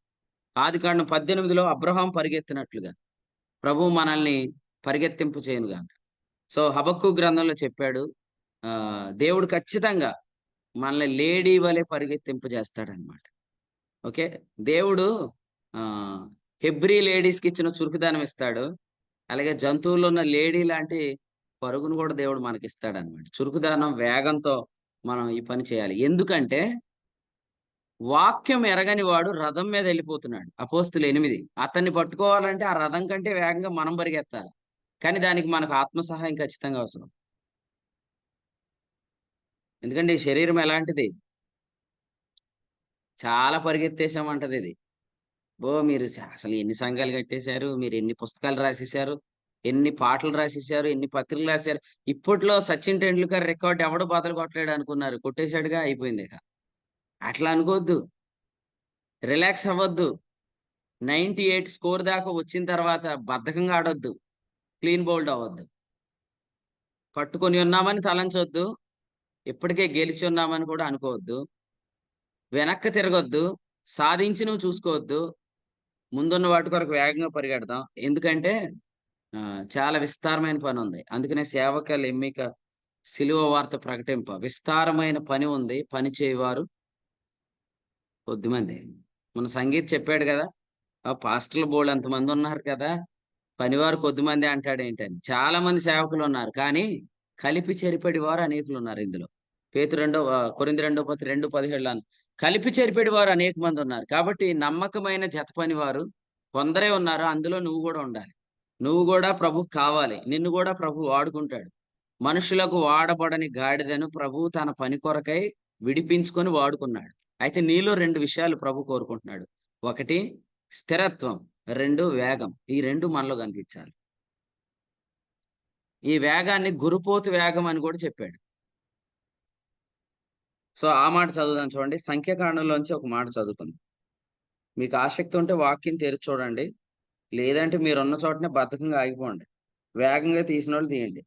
ఆదికాండం 18లో అబ్రహాం పరిగెత్తినట్లుగా ప్రభు మనల్ని పరిగెత్తింపు చేయను గాక. సో హబక్కు గ్రంథంలో చెప్పాడు, దేవుడు ఖచ్చితంగా మనల్ని లేడీ వలె పరిగెత్తింపు చేస్తాడనమాట. ఓకే. దేవుడు హెబ్రీ లేడీస్కి ఇచ్చిన చురుకుదనం ఇస్తాడు. అలాగే జంతువుల్లో ఉన్న లేడీ లాంటి పరుగును కూడా దేవుడు మనకిస్తాడనమాట. చురుకుదనం, వేగంతో మనం ఈ పని చేయాలి. ఎందుకంటే వాక్యం ఎరగని వాడు రథం మీద వెళ్ళిపోతున్నాడు. అపోస్తులు 8. అతన్ని పట్టుకోవాలంటే ఆ రథం కంటే వేగంగా మనం పరిగెత్తాలి. కానీ దానికి మనకు ఆత్మ సహాయం ఖచ్చితంగా అవసరం. ఎందుకంటే ఈ శరీరం ఎలాంటిది? చాలా పరిగెత్తేసామంటది ఇది. మీరు అసలు ఎన్ని సంఘాలు కట్టేశారు, మీరు ఎన్ని పుస్తకాలు రాసేశారు, ఎన్ని పాటలు రాసేశారు, ఎన్ని పత్రికలు రాశారు. ఇప్పట్లో సచిన్ టెండూల్కర్ రికార్డ్ ఎవడు బదలు కొట్టలేడు అనుకున్నారు. కొట్టేశాడుగా, అయిపోయింది ఇక. అట్లా అనుకోవద్దు. రిలాక్స్ అవ్వద్దు. 98 స్కోర్ దాకా వచ్చిన తర్వాత బద్ధకంగా ఆడొద్దు. క్లీన్ బౌల్డ్ అవ్వద్దు. పట్టుకొని ఉన్నామని తలంచొద్దు. ఇప్పటికే గెలిచి ఉన్నామని కూడా అనుకోవద్దు. వెనక్కి తిరగొద్దు. సాధించి నువ్వు చూసుకోవద్దు. ముందున్న వాటి కొరకు వేగంగా పరిగెడదాం. ఎందుకంటే చాలా విస్తారమైన పని ఉంది. అందుకనే సేవకుల ఎమ్మిక, సిలువ వార్త ప్రకటింప. విస్తారమైన పని ఉంది, పని చేయవారు కొద్దిమంది. మన సంగీత్ చెప్పాడు కదా, పాస్టర్లు బోలెడంత మంది ఉన్నారు కదా, పనివారు కొద్దిమంది అంటాడేంటని. చాలా మంది సేవకులు ఉన్నారు, కానీ కలిపి చెరిపడి వారు అనేకులు ఉన్నారు ఇందులో. కొరింథీ 2:17 కలిపి చెరిపడి వారు అనేక మంది ఉన్నారు. కాబట్టి నమ్మకమైన జత పని వారు కొందరే ఉన్నారు. అందులో నువ్వు కూడా ఉండాలి. నువ్వు కూడా ప్రభుకు కావాలి. నిన్ను కూడా ప్రభు వాడుకుంటాడు. మనుషులకు వాడబడని గాడిదను ప్రభు తన పని కొరకై విడిపించుకొని వాడుకున్నాడు. అయితే నీలో 2 విషయాలు ప్రభు కోరుకుంటున్నాడు. 1 స్థిరత్వం, 2 వేగం. ఈ 2 మనలో కనిపించాలి. ఈ వేగాన్ని గురుపోతు వేగం అని కూడా చెప్పాడు. సో ఆ మాట చదువుదాం చూడండి. సంఖ్యాకాండంలోంచి ఒక మాట చదువుకుందాం. మీకు ఆసక్తి ఉంటే వాక్యం తెరిచి చూడండి. లేదంటే మీరున్న చోటనే బద్ధకంగా ఆగిపోండి. వేగంగా తీసిన వాళ్ళు తీయండి.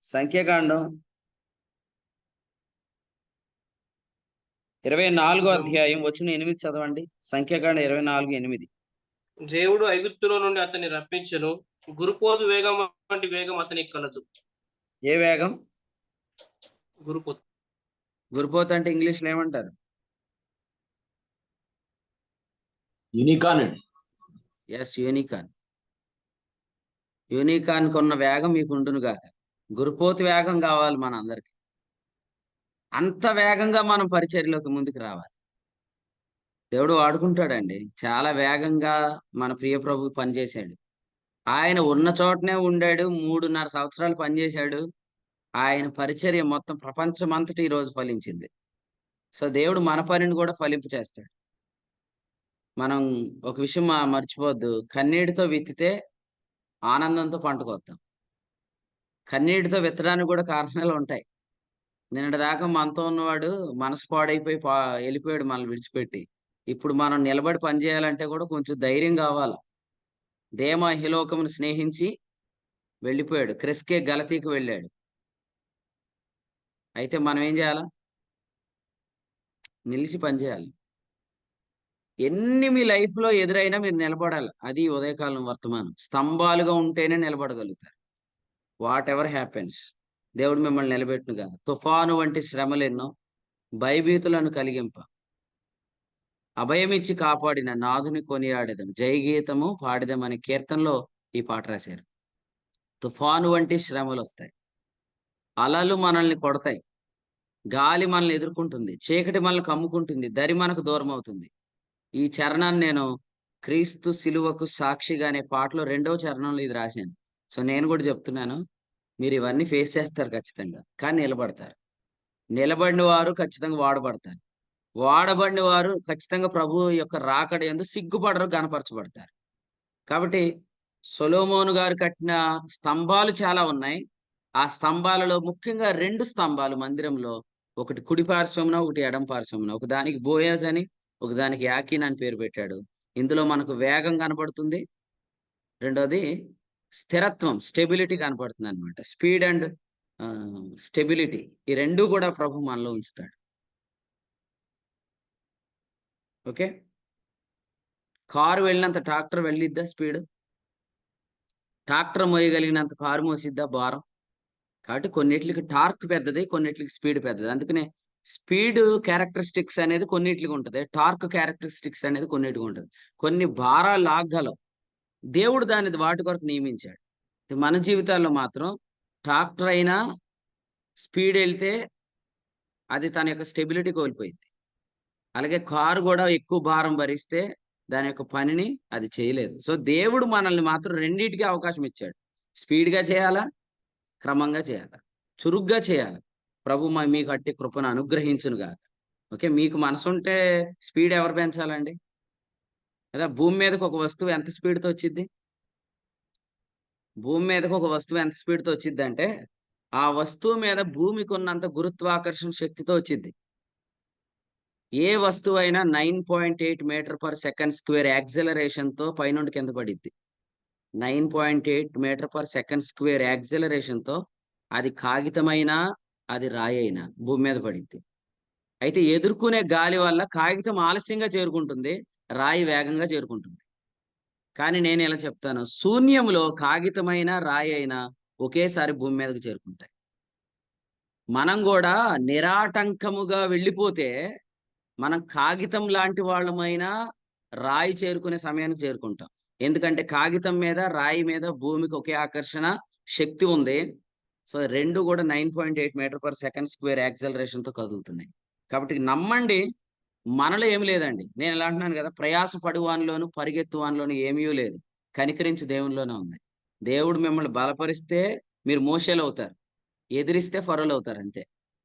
సంఖ్యాకాండం 24వ అధ్యాయం వచ్చిన 8 చదవండి. సంఖ్యాకాండం 24:8. దేవుడు ఐగుప్తులో నుండి అతన్ని రప్పించెను. గురుపోతు వేగం వంటి వేగం అతనికి కలదు. ఏ వేగం? గురుపోతు. గురుపోతు అంటే ఇంగ్లీష్లో ఏమంటారు? యూనికార్న్. Yes, unicorn. యూనికార్న్ కొన్న వేగం మీకు ఉండును గాక. గురుపోతు వేగం కావాలి మన అందరికి. అంత వేగంగా మనం పరిచర్యలోకి ముందుకు రావాలి. దేవుడు వాడుకుంటాడండి. చాలా వేగంగా మన ప్రియ ప్రభు పనిచేశాడు. ఆయన ఉన్న చోటనే ఉండాడు. 3.5 సంవత్సరాలు పనిచేశాడు. ఆయన పరిచర్య మొత్తం ప్రపంచమంతటి ఈ రోజు ఫలించింది. సో దేవుడు మన పనిని కూడా ఫలింపు చేస్తాడు. మనం ఒక విషయం మర్చిపోవద్దు. కన్నీటితో విత్తితే ఆనందంతో పంట కోస్తాం. కన్నీటితో విత్తడానికి కూడా కారణాలు ఉంటాయి. నిన్నటి దాకా మనతో ఉన్నవాడు మనసు పాడైపోయి వెళ్ళిపోయాడు మనల్ని విడిచిపెట్టి. ఇప్పుడు మనం నిలబడి పనిచేయాలంటే కూడా కొంచెం ధైర్యం కావాలి. దేమ ఇహలోకమును స్నేహించి వెళ్ళిపోయాడు. క్రెస్కే గలతీకి వెళ్ళాడు. అయితే మనం ఏం చేయాలా? నిలిచి పనిచేయాలి. ఎన్ని మీ లైఫ్లో ఎదురైనా మీరు నిలబడాలి. అది ఉదయకాలం వర్తమానం. స్తంభాలుగా ఉంటేనే నిలబడగలుగుతారు. వాట్ ఎవర్ హ్యాపెన్స్, దేవుడు మిమ్మల్ని నిలబెట్టునుగా. తుఫాను వంటి శ్రమలెన్నో భయభీతులను కలిగింప అభయమిచ్చి కాపాడిన నాథుని కొనియాడేదం, జయగీతము పాడిదం అనే కీర్తనలో ఈ పాట రాశారు. తుఫాను వంటి శ్రమలు వస్తాయి, అలలు మనల్ని కొడతాయి, గాలి మనల్ని ఎదుర్కొంటుంది, చీకటి మనల్ని కమ్ముకుంటుంది, దరి మనకు దూరం అవుతుంది. ఈ చరణాన్ని నేను క్రీస్తు సిలువకు సాక్షిగా అనే పాటలో 2వ చరణంలో ఇది రాశాను. సో నేను కూడా చెప్తున్నాను, మీరు ఇవన్నీ ఫేస్ చేస్తారు ఖచ్చితంగా, కానీ నిలబడతారు. నిలబడిన వారు ఖచ్చితంగా వాడబడతారు. వాడబడిన వారు ఖచ్చితంగా ప్రభువు యొక్క రాకడ యందు సిగ్గుపడరు, గనపరచబడతారు. కాబట్టి సొలొమోను గారు కట్టిన స్తంభాలు చాలా ఉన్నాయి. ఆ స్తంభాలలో ముఖ్యంగా 2 స్తంభాలు మందిరంలో, ఒకటి కుడి పార్శ్వమున, ఒకటి ఎడమ పార్శ్వమున. ఒకదానికి బోయజ్ అని, ఒకదానికి యాకీన్ అని పేరు పెట్టాడు. ఇందులో మనకు వేగం కనపడుతుంది. రెండోది స్థిరత్వం, స్టెబిలిటీ కనపడుతుంది అనమాట. స్పీడ్ అండ్ స్టెబిలిటీ, ఈ 2 కూడా ప్రభు మనలో ఉంచుతాడు. ఓకే. కారు వెళ్ళినంత ట్రాక్టర్ వెళ్ళిద్దా స్పీడ్? ట్రాక్టర్ మోయగలిగినంత కారు మోసిద్దా భారం? కాబట్టి కొన్నిట్లకి టార్క్ పెద్దది, కొన్నిట్లకి స్పీడ్ పెద్దది. అందుకనే స్పీడ్ క్యారెక్టరిస్టిక్స్ అనేది కొన్నిట్లకి ఉంటది. టార్క్ క్యారెక్టరిస్టిక్స్ అనేది కొన్నిటికి ఉంటది. కొన్ని భారాలు లాగ్గలవు. దేవుడు దాన్ని వాటి కొరకు నియమించాడు. మన జీవితాల్లో మాత్రం ట్రాక్టర్ అయినా స్పీడ్ వెళ్తే అది తన యొక్క స్టెబిలిటీ కోల్పోయింది. అలాగే కారు కూడా ఎక్కువ భారం భరిస్తే దాని యొక్క పనిని అది చేయలేదు. సో దేవుడు మనల్ని మాత్రం రెండిటికి అవకాశం ఇచ్చాడు. స్పీడ్‌గా చేయాలా? క్రమంగా చేయాలా? చురుగ్గా చేయాలి. ప్రభు మీకు అట్టి కృపను అనుగ్రహించును గాక. ఓకే. మీకు మనసుంటే స్పీడ్ ఎవరు పెంచాలండి? కదా! భూమి మీదకి ఒక వస్తువు ఎంత స్పీడ్‌తో వచ్చిద్ది? భూమి మీదకి ఒక వస్తువు ఎంత స్పీడ్‌తో వచ్చిద్దంటే, ఆ వస్తువు మీద భూమికున్నంత గురుత్వాకర్షణ శక్తితో వచ్చిద్ది. ఏ వస్తువైనా 9.8 మీటర్ పర్ సెకండ్ స్క్వేర్ యాక్సిలరేషన్‌తో పైనుండి కింద పడిద్ది. 9.8 మీటర్ పర్ సెకండ్ స్క్వేర్ యాక్సిలరేషన్‌తో అది కాగితమైనా, అది రాయైనా భూమి మీద పడిద్ది. అయితే ఎదుర్కొనే గాలి వల్ల కాగితం ఆలస్యంగా చేరుకుంటుంది. రాయి వేగంగా చేరుకుంటుంది. కానీ నేనిలా చెప్తాను. శూన్యంలో కాగితమైనా, రాయి అయినా ఒకేసారి భూమి మీదకి చేరుకుంటాయి. మనం గూడా నిరాటంకముగా వెళ్ళిపోతే, మనం కాగితం లాంటి వాళ్ళమైనా రాయి చేరుకునే సమయానికి చేరుకుంటాం. ఎందుకంటే కాగితం మీద, రాయి మీద భూమికి ఒకే ఆకర్షణ శక్తి ఉంది. సో 2 గూడా 9.8 మీటర్ పర్ సెకండ్ స్క్వేర్ యాక్సిలరేషన్‌తో కదులుతున్నాయి. కాబట్టి నమ్మండి, మనలో ఏమి లేదండి. నేనిలా అంటున్నాను గదా! ప్రయాస పడువానిలోను, పరిగెత్తువానిలోను ఏమీయూ లేదు. కనికరించు దేవునిలోనే ఉంది. దేవుడు మిమ్మల్ని బలపరిస్తే మీరు మోషేలవుతారు. ఎదిరిస్తే ఫరోలవుతారు అంతే.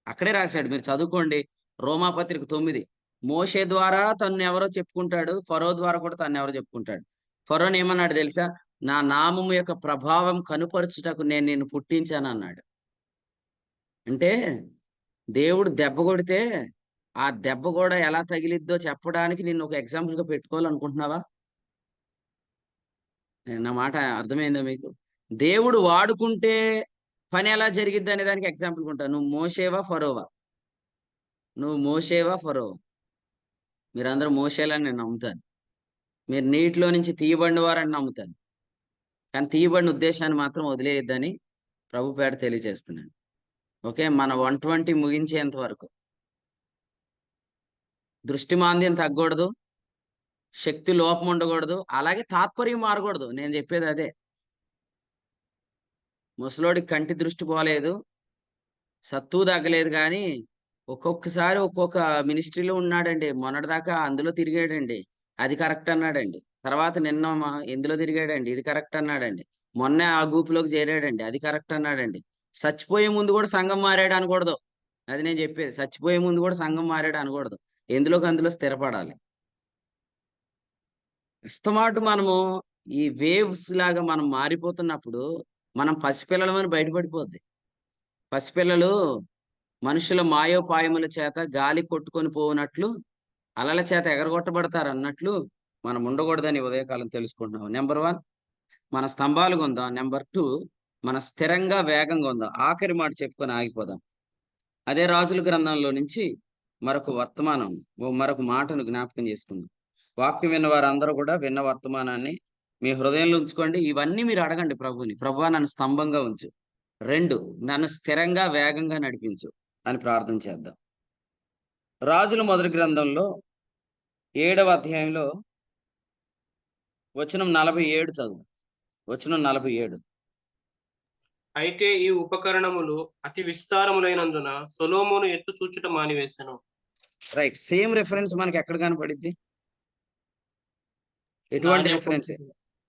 అక్కడే రాసాడు. మీరు చదువుకోండి. రోమాపత్రిక 9. మోషే ద్వారా తనెవరో చెప్పుకుంటాడు. ఫరో ద్వారా కూడా తనెవరో చెప్పుకుంటాడు. ఫరోనేమన్నాడు తెలుసా? నా నామము యొక్క ప్రభావం కనుపరచుటకు నేను నిన్ను పుట్టించానన్నాడు. అంటే దేవుడు దెబ్బ కొడితే, ఆ దెబ్బ గూడా ఎలా తగిలిద్దో చెప్పడానికి నిన్నొక ఎగ్జాంపుల్‌గా పెట్టుకోవాలనుకుంటున్నావా? నా మాట అర్థమైందా మీకు? దేవుడు వాడుకుంటే పనెలా జరిగిద్దనే దానికి ఎగ్జాంపుల్‌గుంటా. నువ్వు మోషేవా? ఫరోవా? నువ్వు మోషేవా? ఫరోవా? మీరందరూ మోషేలని నేను నమ్ముతాను. మీరు నీటిలో నుంచి తీయబడిన వారని నమ్ముతాను. కానీ తీయబడిన ఉద్దేశాన్ని మాత్రం వదిలేయొద్దని ప్రభు పేర తెలియజేస్తున్నాను. ఓకే. మన 120 ముగించేంత వరకు. దృష్టి మాంద్యం తగ్గకూడదు. శక్తి లోపం ఉండకూడదు. అలాగే తాత్పర్యం మారకూడదు. నేను చెప్పేది అదే. ముసలోడికి కంటి దృష్టి పోలేదు. సత్తువ తగ్గలేదు గానీ, ఒక్కొక్కసారి ఒక్కొక్క మినిస్ట్రీలో ఉన్నాడండి. మొన్నటిదాకా అందులో తిరిగాడండి. అది కరెక్ట్ అన్నాడండి. తర్వాత నిన్న ఇందులో తిరిగాడండి. ఇది కరెక్ట్ అన్నాడండి. మొన్నే ఆ గ్రూప్‌లోకి చేరాడండి. అది కరెక్ట్ అన్నాడండి. సచ్చిపోయే ముందు కూడా సంఘం మారాడు అనకూడదు. అది నేను చెప్పేది. సచ్చిపోయే ముందు కూడా సంఘం మారాడు అనకూడదు. ఎందులోకి అందులో స్థిరపడాలి. అస్తమాటు మనము ఈ వేవ్స్ లాగా మనం మారిపోతున్నప్పుడు, మనం పసిపిల్లలమని బయటపడిపోద్ది. పసిపిల్లలు మనుషుల మాయోపాయముల చేత గాలి కొట్టుకొని పోవునట్లు, అలల చేత ఎగరగొట్టబడతారన్నట్లు మనం ఉండకూడదని ఉదయకాలం తెలుసుకుంటున్నాం. నంబర్ 1 మన స్తంభాలుగా ఉందాం. నంబర్ 2 మన స్థిరంగా, వేగంగా ఉందాం. ఆఖరి మాట చెప్పుకొని ఆగిపోదాం. అదే రాజుల గ్రంథంలో నుంచి మరొక మాటను జ్ఞాపకం చేసుకుందాం. వాక్యం విన్న వారందరూ కూడా విన్న వర్తమానాన్ని మీ హృదయంలో ఉంచుకోండి. ఇవన్నీ మీరు అడగండి ప్రభువుని. ప్రభువా నన్ను స్తంభంగా ఉంచు. 2 నన్ను స్థిరంగా, వేగంగా నడిపించు అని ప్రార్థన చేద్దాం. రాజుల మొదటి గ్రంథంలో 7వ అధ్యాయంలో వచనం 47 చదువు. వచనం 47. అయితే ఈ ఉపకరణములు అతి విస్తారములైనందున సొలొమోను ఎత్తు చూచుట మానివేసెను. రైట్. సేమ్ రిఫరెన్స్ మనకి ఎక్కడ కనపడిద్ది? ఎటువంటి రిఫరెన్స్?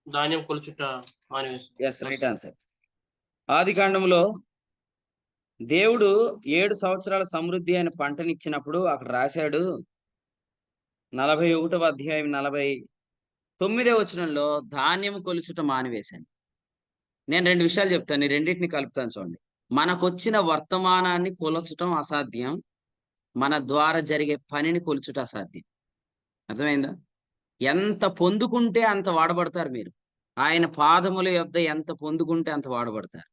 ధాన్యం కొలుచుట మానివేసెను. Yes, right answer. ఆదికాండంలో దేవుడు 7 సంవత్సరాల సమృద్ధి అయిన పంటనిచ్చినప్పుడు అక్కడ రాశాడు. 41వ అధ్యాయం 49వ వచనంలో ధాన్యము కొలుచుట మానివేశాను. నేను 2 విషయాలు చెప్తాను. ఈ రెండిటిని కలుపుతాను చూడండి. మనకొచ్చిన వర్తమానాన్ని కొలచటం అసాధ్యం. మన ద్వారా జరిగే పనిని కొలుచుట అసాధ్యం. అర్థమైందా? ఎంత పొందుకుంటే అంత వాడబడతారు మీరు. ఆయన పాదముల యొద్ద ఎంత పొందుకుంటే అంత వాడబడతారు.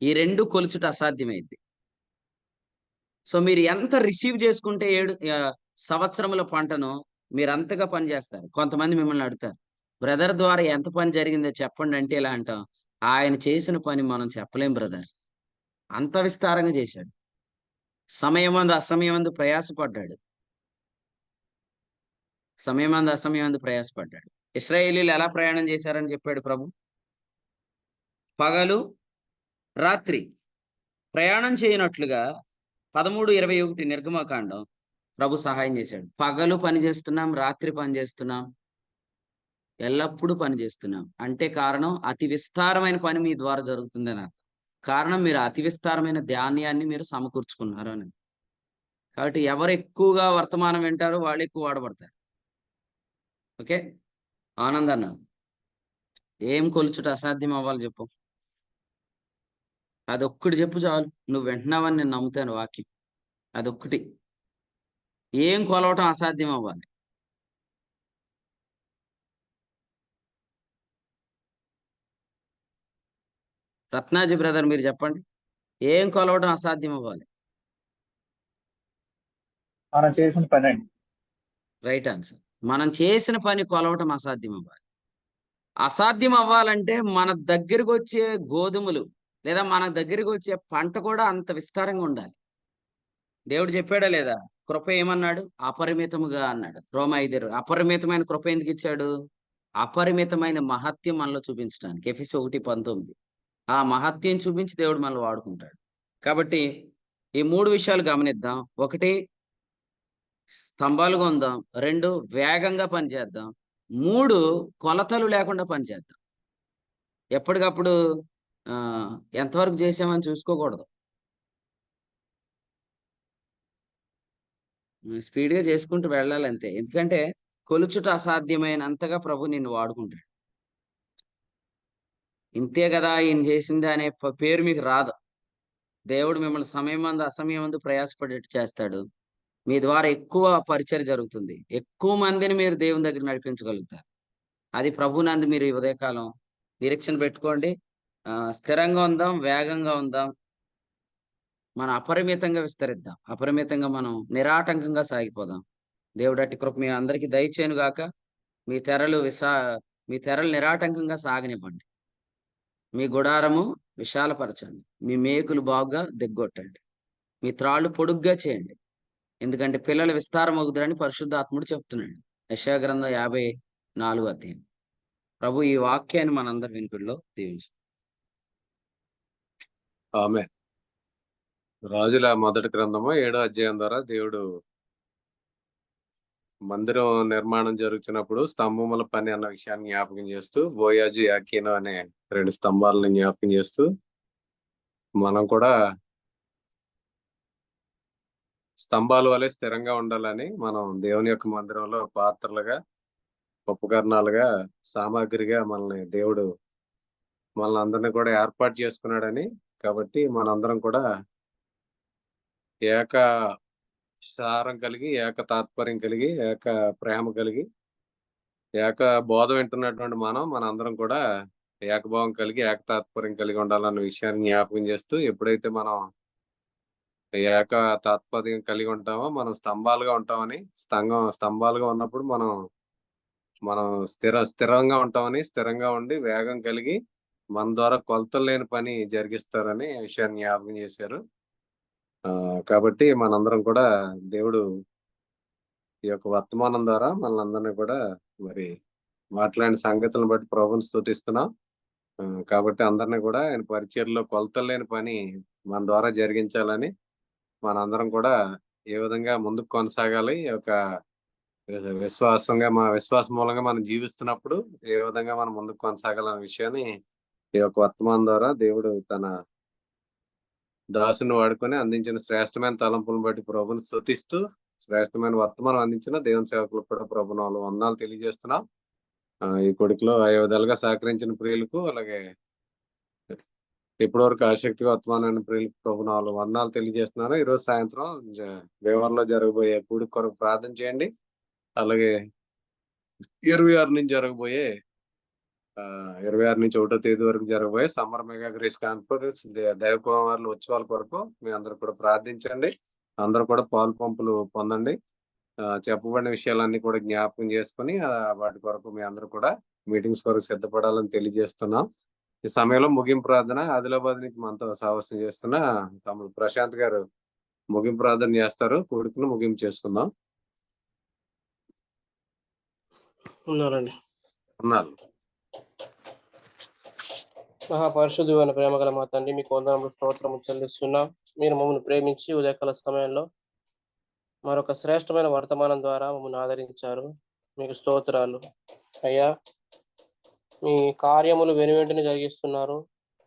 ఈ 2 కొలుచుట అసాధ్యమైద్ది. సో మీరు ఎంత రిసీవ్ చేసుకుంటే సంవత్సరముల పంటను మీరంతగా పని చేస్తారు. కొంతమంది మిమ్మల్ని అడుగుతారు. బ్రదర్ ద్వారా ఎంత పని జరిగిందో చెప్పండి అంటే ఇలా అంటాం. ఆయన చేసిన పని మనం చెప్పలేం బ్రదర్. అంత విస్తారంగా చేశాడు. సమయమందు అసమయమందు ప్రయాసపడ్డాడు. సమయమందు అసమయమందు ప్రయాసపడ్డాడు. ఇశ్రాయేలీయులు ఎలా ప్రయాణం చేశారని చెప్పాడు ప్రభు? పగలు, రాత్రి ప్రయాణం చేయనట్లుగా 13:21 నిర్గమకాండం ప్రభు సహాయం చేశాడు. పగలు పని చేస్తున్నాం, రాత్రి పని చేస్తున్నాం, ఎల్లప్పుడూ పని చేస్తున్నాం. అంటే కారణం అతి విస్తారమైన పని మీ ద్వారా జరుగుతుందని అర్థం. కారణం మీరు అతి విస్తారమైన ధాన్యాన్ని మీరు సమకూర్చుకున్నారు అని. కాబట్టి ఎవరు ఎక్కువగా వర్తమానం వింటారో వాళ్ళు ఎక్కువ వాడబడతారు. ఓకే, ఆనంద్ అన్న, ఏం కొలుచుట అసాధ్యం అవ్వాలి చెప్పు. అదొక్కటి చెప్పు చాలు. నువ్వు వింటున్నావని నేను నమ్ముతాను వాక్యం. అదొక్కటి. ఏం కొలవటం అసాధ్యం అవ్వాలి? రత్నాజీ బ్రదర్ మీరు చెప్పండి. ఏం కొలవటం అసాధ్యం అవ్వాలి? మనం చేసిన పని అండి. Right answer. మనం చేసిన పని కొలవటం అసాధ్యం అవ్వాలి. అసాధ్యం అవ్వాలంటే మన దగ్గరికి వచ్చే గోధుమలు లేదా మన దగ్గరికి వచ్చే పంట కూడా అంత విస్తారంగా ఉండాలి. దేవుడు చెప్పాడా లేదా? కృప ఏమన్నాడు? అపరిమితముగా అన్నాడు. రోమా 5. అపరిమితమైన కృప ఎందుకు ఇచ్చాడు? అపరిమితమైన మహత్యం మనలో చూపించడానికి. ఎఫెసీ 1:19. ఆ మహత్యం చూపించి దేవుడు మనల్ని వాడుకుంటాడు. కాబట్టి ఈ 3 విషయాలు గమనిద్దాం. 1, స్తంభాలుగా ఉందాం. 2, వేగంగా పనిచేద్దాం. 3, కొలతలు లేకుండా పనిచేద్దాం. ఎప్పటికప్పుడు ఎంతవరకు చేసామని చూసుకోకూడదు. స్పీడ్గా చేసుకుంటూ వెళ్ళాలి అంతే. ఎందుకంటే కొలుచుట అసాధ్యమైనంతగా ప్రభు నిన్ను వాడుకుంటాడు. ఇంతే కదా ఈయన చేసింది అనే పేరు మీకు రాదు. దేవుడు మిమ్మల్ని సమయమందు అసమయమందు ప్రయాసపడేట్టు చేస్తాడు. మీ ద్వారా ఎక్కువ పరిచర్య జరుగుతుంది. ఎక్కువ మందిని మీరు దేవుని దగ్గర నడిపించగలుగుతారు. అది ప్రభునందు మీరు ఈ ఉదయకాలం నిరీక్షణ పెట్టుకోండి. స్థిరంగా ఉందాం, వేగంగా ఉందాం, మనం అపరిమితంగా విస్తరిద్దాం. అపరిమితంగా మనం నిరాటంకంగా సాగిపోదాం. దేవుడు అట్టి కృప మీ అందరికీ దయచేయను గాక. మీ తెరలు నిరాటంకంగా సాగనివ్వండి. మీ గుడారము విశాలపరచండి. మీ మేకులు బాగుగా దిగ్గొట్టండి. మీ త్రాళ్ళు పొడుగ్గా చేయండి. ఎందుకంటే పిల్లలు విస్తారం అవుతారని పరిశుద్ధాత్ముడు చెప్తున్నాడు. యెషయా గ్రంథం 54వ అధ్యాయం. ప్రభు ఈ వాక్యాన్ని మనందరి వినికిడిలో దీవించు. ఆమేన్. రాజుల మొదటి గ్రంథము 7వ అధ్యాయం ద్వారా దేవుడు మందిరం నిర్మాణం జరుగుతున్నప్పుడు స్తంభముల పని అన్న విషయాన్ని జ్ఞాపకం చేస్తూ, బోయాజు, యాకీను అనే 2 స్తంభాలను జ్ఞాపకం చేస్తూ, మనం కూడా స్తంభాల వలె స్థిరంగా ఉండాలని, మనం దేవుని యొక్క మందిరంలో పాత్రలుగా, ఉపకరణాలుగా, సామాగ్రిగా దేవుడు మనల్ని అందరినీ కూడా ఏర్పాటు చేసుకున్నాడని. కాబట్టి మనందరం కూడా ఏక సారం కలిగి, ఏక తాత్పర్యం కలిగి, ఏక ప్రేమ కలిగి, ఏక బోధ వింటున్నటువంటి మనందరం కూడా ఏకభావం కలిగి, ఏక తాత్పర్యం కలిగి ఉండాలన్న విషయాన్ని జ్ఞాపకం చేస్తూ, ఎప్పుడైతే మనం ఏక తాత్పర్యం కలిగి ఉంటామో మనం స్తంభాలుగా ఉంటామని, స్తంభాలుగా ఉన్నప్పుడు మనం స్థిరంగా ఉంటామని, స్థిరంగా ఉండి వేగం కలిగి మన ద్వారా కొలతలు లేని పని జరిగిస్తారని విషయాన్ని జ్ఞాపకం చేశారు. కాబట్టి మనందరం కూడా దేవుడు ఈ యొక్క వర్తమానం ద్వారా మనందరినీ కూడా మరి మాట్లాడిన సంగతులను బట్టి ప్రభువుని స్తుతిస్తున్నాం. కాబట్టి అందరినీ కూడా ఆయన పరిచర్యలో కొలతలు లేని పని మన ద్వారా జరిగించాలని, మనందరం కూడా ఏ విధంగా ముందుకు కొనసాగాలి, ఈ యొక్క విశ్వాసం మూలంగా మనం జీవిస్తున్నప్పుడు ఏ విధంగా మనం ముందుకు కొనసాగాలనే విషయాన్ని ఈ యొక్క వర్తమానం ద్వారా దేవుడు తన దాసుని వాడుకొని అందించిన శ్రేష్టమైన తలంపులను బట్టి ప్రభుని స్తుతిస్తూ, శ్రేష్టమైన వర్తమానం అందించిన దేవుని సేవకులకు కూడా ప్రభునాలు వందనాలు తెలియజేస్తున్నాం. ఈ కొడుకులో 5 విధాలుగా సహకరించిన ప్రియులకు, అలాగే ఇప్పటివరకు ఆసక్తిగా వర్తమానాన్ని ప్రియులకు ప్రభునాలు వందనాలు తెలియజేస్తున్నాను. ఈరోజు సాయంత్రం దేవర్లో జరగబోయే కూడిక కొరకు ప్రార్థన చేయండి. అలాగే 26 నుంచి జరగబోయే 26 నుంచి 1వ తేదీ వరకు జరగబోయే సమ్మర్ మెగా గ్రేస్ కాన్ఫరెన్స్ దైవకుమారుల ఉత్సవాల కొరకు మీ అందరూ కూడా ప్రార్థించండి. అందరూ కూడా పాలు పంపులు పొందండి. చెప్పబడిన విషయాలన్నీ కూడా జ్ఞాపకం చేసుకుని వాటి కొరకు మీ అందరూ కూడా మీటింగ్స్ కొరకు సిద్ధపడాలని తెలియజేస్తున్నాం. ఈ సమయంలో ముగింపు ప్రార్థన ఆదిలాబాద్ నుంచి మనతో సాహసం చేస్తున్న తమ్ముడు ప్రశాంత్ గారు ముగింపు ప్రార్థన చేస్తారు. కూడుకుని ముగింపు చేసుకుందాం. ఉన్నారండి. అన్నారు. మహాపరిశుద్ధమైన ప్రేమ గల మా తండ్రి, మీకు వందనములు స్తోత్రము చెల్లిస్తున్నాం. మీరు మమ్మల్ని ప్రేమించి ఉదయకాల సమయంలో మరొక శ్రేష్టమైన వర్తమానం ద్వారా మమ్మల్ని ఆదరించారు. మీకు స్తోత్రాలు అయ్యా. మీ కార్యములు వెనువెంటనే జరిగిస్తున్నారు.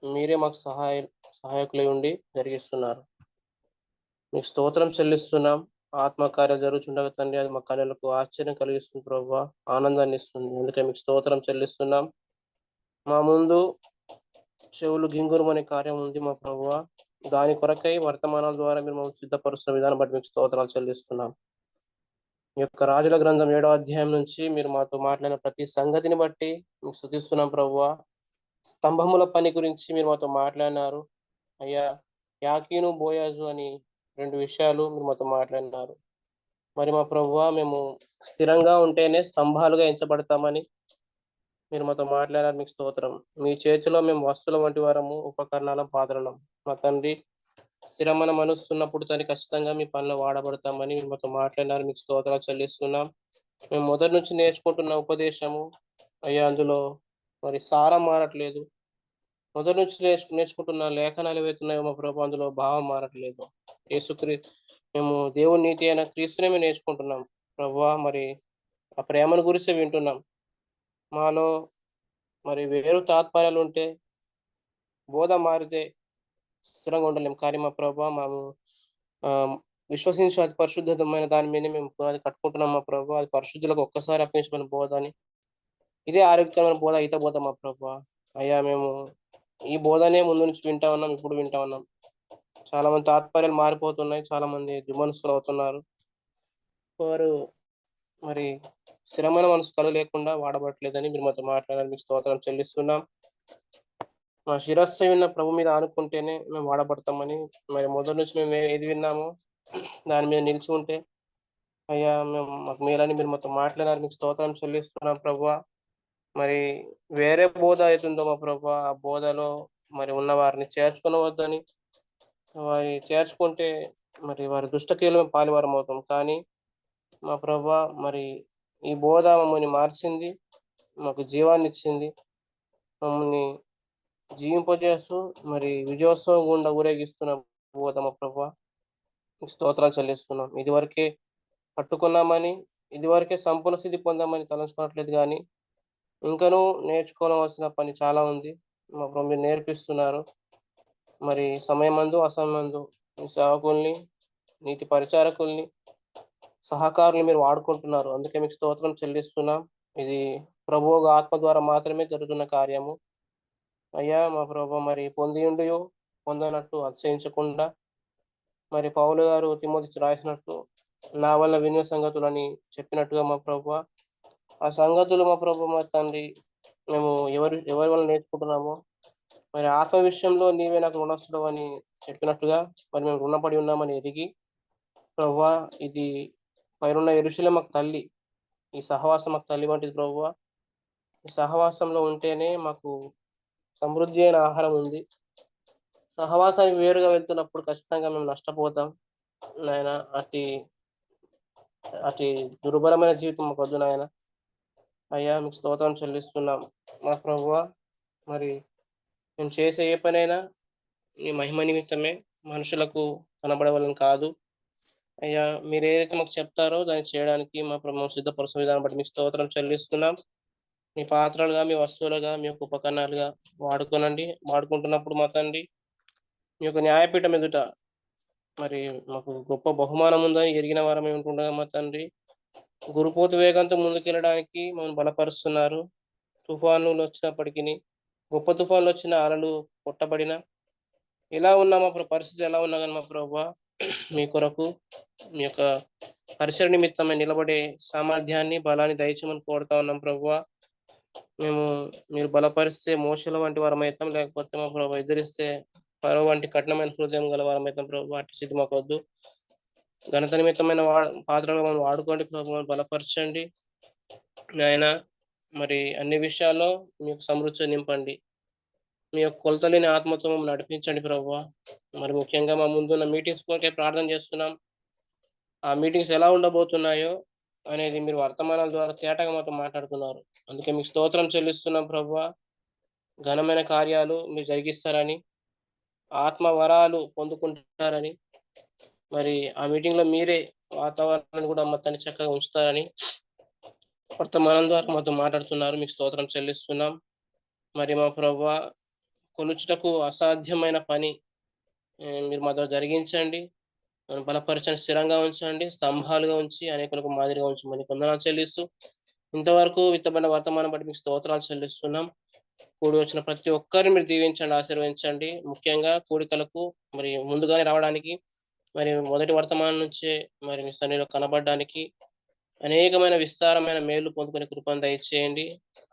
మీరే మాకు సహాయకులై ఉండి జరిగిస్తున్నారు. మీకు స్తోత్రం చెల్లిస్తున్నాం. ఆత్మకార్యం జరుగుతుండగా తండ్రి, అది మా కన్నులకు ఆశ్చర్యం కలిగిస్తుంది ప్రభువా, ఆనందాన్ని ఇస్తుంది. అందుకే మీకు స్తోత్రం చెల్లిస్తున్నాం. మా ముందు చెవులు గింగురమనే కార్యం ఉంది మా ప్రభువా. దాని కొరకై వర్తమానాల ద్వారా మీరు మమ్మల్ని సిద్ధపరుస్తున్న విధానం బట్టి మీకు స్తోత్రాలు చెల్లిస్తున్నాం. ఈ యొక్క రాజుల గ్రంథం 7వ అధ్యాయం నుంచి మీరు మాతో మాట్లాడిన ప్రతి సంగతిని బట్టి మీకు స్తుతిస్తున్నాం ప్రభువా. స్తంభముల పని గురించి మీరు మాతో మాట్లాడినారు అయ్యా. యాకీను బోయాజు అని 2 విషయాలు మీరు మాతో మాట్లాడినారు. మరి మా ప్రభువా, మేము స్థిరంగా ఉంటేనే స్తంభాలుగా ఎంచబడతామని మీరు మాతో మాట్లాడారు. మీకు స్తోత్రం. మీ చేతిలో మేము వస్తువుల వంటి వారము, ఉపకరణాల పాత్రలం. మా తండ్రి, స్థిరమైన మనస్సు ఉన్నప్పుడు తండ్రి ఖచ్చితంగా మీ పనిలో వాడబడతామని మీరు మాతో మాట్లాడినారు. మీకు స్తోత్రాలు చెల్లిస్తున్నాం. మేము మొదటి నుంచి నేర్చుకుంటున్న ఉపదేశము అయ్యా, అందులో మరి సారం మారట్లేదు. మొదటి నుంచి నేర్చుకుంటున్న లేఖనాలు ఏవైతున్నాయో మా ప్రభు, అందులో భావం మారట్లేదు. మేము దేవుని నీతి అయిన క్రీస్తునే మేము నేర్చుకుంటున్నాం ప్రభువా. మరి ఆ ప్రేమను గురించి వింటున్నాం. మాలో మరి వేరు తాత్పర్యాలు ఉంటే, బోధ మారితే స్థిరంగా ఉండలేం. కానీ మా ప్రభు, మేము విశ్వసించు అతి పరిశుద్ధమైన దాని మీద మేము అది కట్టుకుంటున్నాం మా ప్రభు. అది పరిశుద్ధులకు ఒక్కసారి అప్పగించమైన బోధ అని, ఇదే ఆరోగ్యకరమైన బోధ, ఈత బోధ మా ప్రభు. అయ్యా, మేము ఈ బోధనే ముందు నుంచి వింటా ఉన్నాం, ఇప్పుడు వింటా ఉన్నాం. చాలా మంది తాత్పర్యాలు మారిపోతున్నాయి, చాలా మంది దుర్మనస్కులు అవుతున్నారు. వారు మరి స్థిరమైన మనసు లేకుండా వాడబట్టలేదని మీరు మాతో మాట్లాడాలి. మీకు స్తోత్రం చెల్లిస్తున్నాం. మా శిరస్సు విన్న ప్రభు మీద ఆనుకుంటేనే మేము వాడబడతామని, మరి మొదటి నుంచి మేము ఏది విన్నామో దాని మీద నిలిచి ఉంటే అయ్యా, మేము మాకు మేలని మీరు మాతో మాట్లాడారు. మీకు స్తోత్రం చెల్లిస్తున్నాం ప్రభువా. మరి వేరే బోధ అవుతుందో మా ప్రభు, ఆ బోధలో మరి ఉన్న వారిని చేర్చుకునవద్దని, వారి చేర్చుకుంటే మరి వారి దుష్టక్రియలు పాలువారం అవుతాం. కానీ మా ప్రభు, మరి ఈ బోధ మమ్మల్ని మార్చింది, మాకు జీవాన్ని ఇచ్చింది, మమ్మల్ని జీవింపజేస్తూ మరి విజయోత్సవం గుండా ఊరేగిస్తున్న బోధ మా ప్రభు. స్తోత్రాలు చెల్లిస్తున్నాం. ఇదివరకే పట్టుకున్నామని, ఇదివరకే సంపూర్ణ స్థితి పొందామని తలంచుకోవట్లేదు, కానీ ఇంకనూ నేర్చుకోవాల్సిన పని చాలా ఉంది. మా ప్రభు మీరు నేర్పిస్తున్నారు. మరి సమయమందు అసమయందు మీ సేవకుల్ని, నీతి పరిచారకుల్ని, సహకారులు మీరు వాడుకుంటున్నారు. అందుకే మీకు స్తోత్రం చెల్లిస్తున్నాం. ఇది ప్రభువు ఆత్మ ద్వారా మాత్రమే జరుగుతున్న కార్యము అయ్యా. మా ప్రభు, మరి పొందియుండియో పొందనట్టు అతిశయించకుండా, మరి పౌలు గారు తిమోతికి రాసినట్టు నా వల్ల విన్న సంగతులని చెప్పినట్టుగా మా ప్రభు, ఆ సంగతులు మా ప్రభు మా తండ్రి, మేము ఎవరి వల్ల నేర్చుకుంటున్నామో, మరి ఆత్మ విషయంలో నీవే నాకు రుణస్తుడు అని చెప్పినట్టుగా మరి మేము రుణపడి ఉన్నామని ఎదిగి ప్రభువా, ఇది పైనున్న యెరూషలేము మాకు తల్లి, ఈ సహవాసం మాకు తల్లి వంటిది ప్రభువా. ఈ సహవాసంలో ఉంటేనే మాకు సమృద్ధి అయిన ఆహారం ఉంది. సహవాసానికి వేరుగా వెళ్తున్నప్పుడు ఖచ్చితంగా మేము నష్టపోతాం నాయన. అతి దుర్భరమైన జీవితం మాకు వద్దు నాయన. అయ్యా, మీకు స్తోత్రం చెల్లిస్తున్నాం మా ప్రభువా. మరి మేము చేసే ఏ పనైనా ఈ మహిమ నిమిత్తమే, మనుషులకు కనబడవాలని కాదు అయ్యా. మీరు ఏదైతే మాకు చెప్తారో దాన్ని చేయడానికి మా ప్రభు సిద్ధపరుచిన విధానం బట్టి మీకు స్తోత్రం చెల్లిస్తున్నాం. మీ పాత్రలుగా, మీ వస్తువులుగా, మీ యొక్క ఉపకరణాలుగా వాడుకుంటున్నప్పుడు మా తండ్రి, మీ యొక్క న్యాయపీఠం ఎదుట మరి మాకు గొప్ప బహుమానం ఉందని ఎరిగిన వారం ఏమిటండగా మా తండ్రి, గురుపోతు వేగంతో ముందుకెళ్ళడానికి మమ్మల్ని బలపరుస్తున్నారు. తుఫానులు వచ్చినప్పటికీ, గొప్ప తుఫాన్లు వచ్చిన, అలలు కొట్టబడిన, ఇలా ఉన్నా మా పరిస్థితి ఎలా ఉన్నా కానీ మా ప్రభు, మీ కొరకు మీ యొక్క పరిసర నిమిత్తమై నిలబడే సామర్థ్యాన్ని, బలాన్ని దయచేయమని కోరుతా ఉన్నాం ప్రభువా. మీరు బలపరిస్తే మోషల వంటి వారం అవుతాం, లేకపోతే మా ప్రభు ఎదిరిస్తే పరవ వంటి కఠినమైన హృదయం గల వారం అవుతాం ప్రభు. అటు స్థితి మాకు వద్దు. ఘనత నిమిత్తమైన పాత్రలు మనం వాడుకోండి ప్రభు, బలపరచండి నాయన. మరి అన్ని విషయాల్లో మీకు సమృద్ధి నింపండి. మీ యొక్క కొలతలేని ఆత్మతో మమ్మల్ని నడిపించండి ప్రభువా. మరి ముఖ్యంగా మా ముందున్న మీటింగ్స్ కొరకే ప్రార్థన చేస్తున్నాం. ఆ మీటింగ్స్ ఎలా ఉండబోతున్నాయో అనేది మీరు వర్తమానాల ద్వారా తేటగా మాతో మాట్లాడుతున్నారు. అందుకే మీకు స్తోత్రం చెల్లిస్తున్నాం ప్రభువా. ఘనమైన కార్యాలు మీరు జరిగిస్తారని, ఆత్మ వరాలు పొందుకుంటారని, మరి ఆ మీటింగ్ లో మీరే వాతావరణాన్ని కూడా మొత్తాన్ని చక్కగా ఉంచుతారని వర్తమానం ద్వారా మాతో మాట్లాడుతున్నారు. మీకు స్తోత్రం చెల్లిస్తున్నాం. మరి మా ప్రభువా, కొలుచుటకు అసాధ్యమైన పని మీరు మాతో జరిగించండి. బలపరచని స్థిరంగా ఉంచండి, స్తంభాలుగా ఉంచి అనేకులకు మాదిరిగా ఉంచమని వందనాలు చెల్లిస్తూ, ఇంతవరకు విత్తబడిన వర్తమానం బట్టి మీకు స్తోత్రాలు చెల్లిస్తున్నాం. కూడి వచ్చిన ప్రతి ఒక్కరిని మీరు దీవించండి, ఆశీర్వదించండి. ముఖ్యంగా కూడికలకు మరి ముందుగానే రావడానికి, మరి మొదటి వర్తమానం నుంచే మరి మీ సన్నిధిలో కనబడడానికి, అనేకమైన విస్తారమైన మేలు పొందుకునే కృపను దయచేయండి.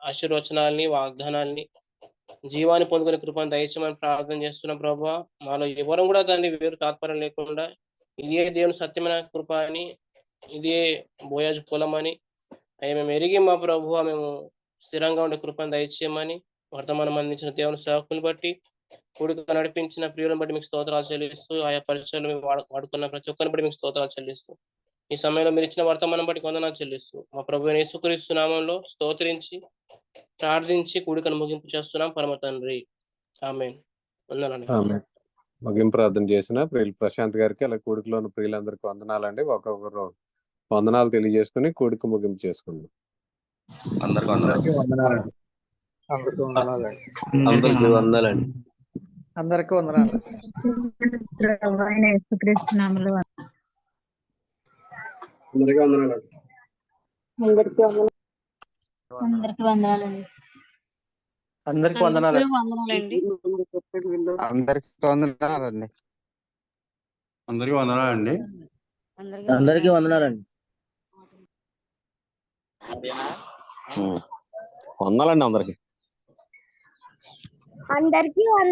ఆశీర్వచనాల్ని, వాగ్దానాల్ని, జీవాన్ని పొందుకునే కృపను దయచేయమని ప్రార్థన చేస్తున్నాం ప్రభువా. మాలో ఎవరం కూడా దాన్ని వేరు తాత్పర్యం లేకుండా ఇదే దేవుని సత్యమైన కృప అని, ఇదే బోయాజు పొలం అని అవి మేము ఎరిగి మా ప్రభువా మేము స్థిరంగా ఉండే కృపను దయచేయమని వర్తమానం అందించిన దేవుని సేవకుని బట్టి, కూడిక నడిపించిన ప్రియులను బట్టి మీకు స్తోత్రాలు చెల్లిస్తూ, ఆయా పరిచయాలు మేము వాడుకున్న ప్రతి ఒక్కరిని బట్టి మీకు స్తోత్రాలు చెల్లిస్తూ, ఈ సమయంలో మీరు ఇచ్చిన వర్తమానం బట్టి వందనాలు చెల్లిస్తూ, మా ప్రభు యేసుక్రీస్తు నామంలో స్తోత్రించి ప్రార్థించి కూడికను ముగింపు చేస్తున్నాం పరమ తండ్రి. ఆమేన్. వందనాలు. ఆమేన్. ముగింపు ప్రార్థన చేసిన ప్రియులు ప్రశాంత్ గారికి అలా కూడికలో ఉన్న ప్రియులందరికీ వందనాలండి. ఒక్కొక్కరు వందనాలు తెలియజేసుకుని కూడిక ముగింపు చేసుకుందాం. అందరికి అందరికీ వందనాలు. వందనాలండి. అందరికీ వందనాలండి. అందరికి వందనాలండి. అందరికీ వందనాలు. ప్రభువైన యేసుక్రీస్తు నామములో అందరికీ వందనాలు. అందరికీ వందనాలండి. అందరికీ వందనాలండి. వందనాలండి. అందరికి వందనాలండి. అందరికి వందనాలండి. అందరికీ వందనాలండి. వందనాలండి అందరికి. అందరికీ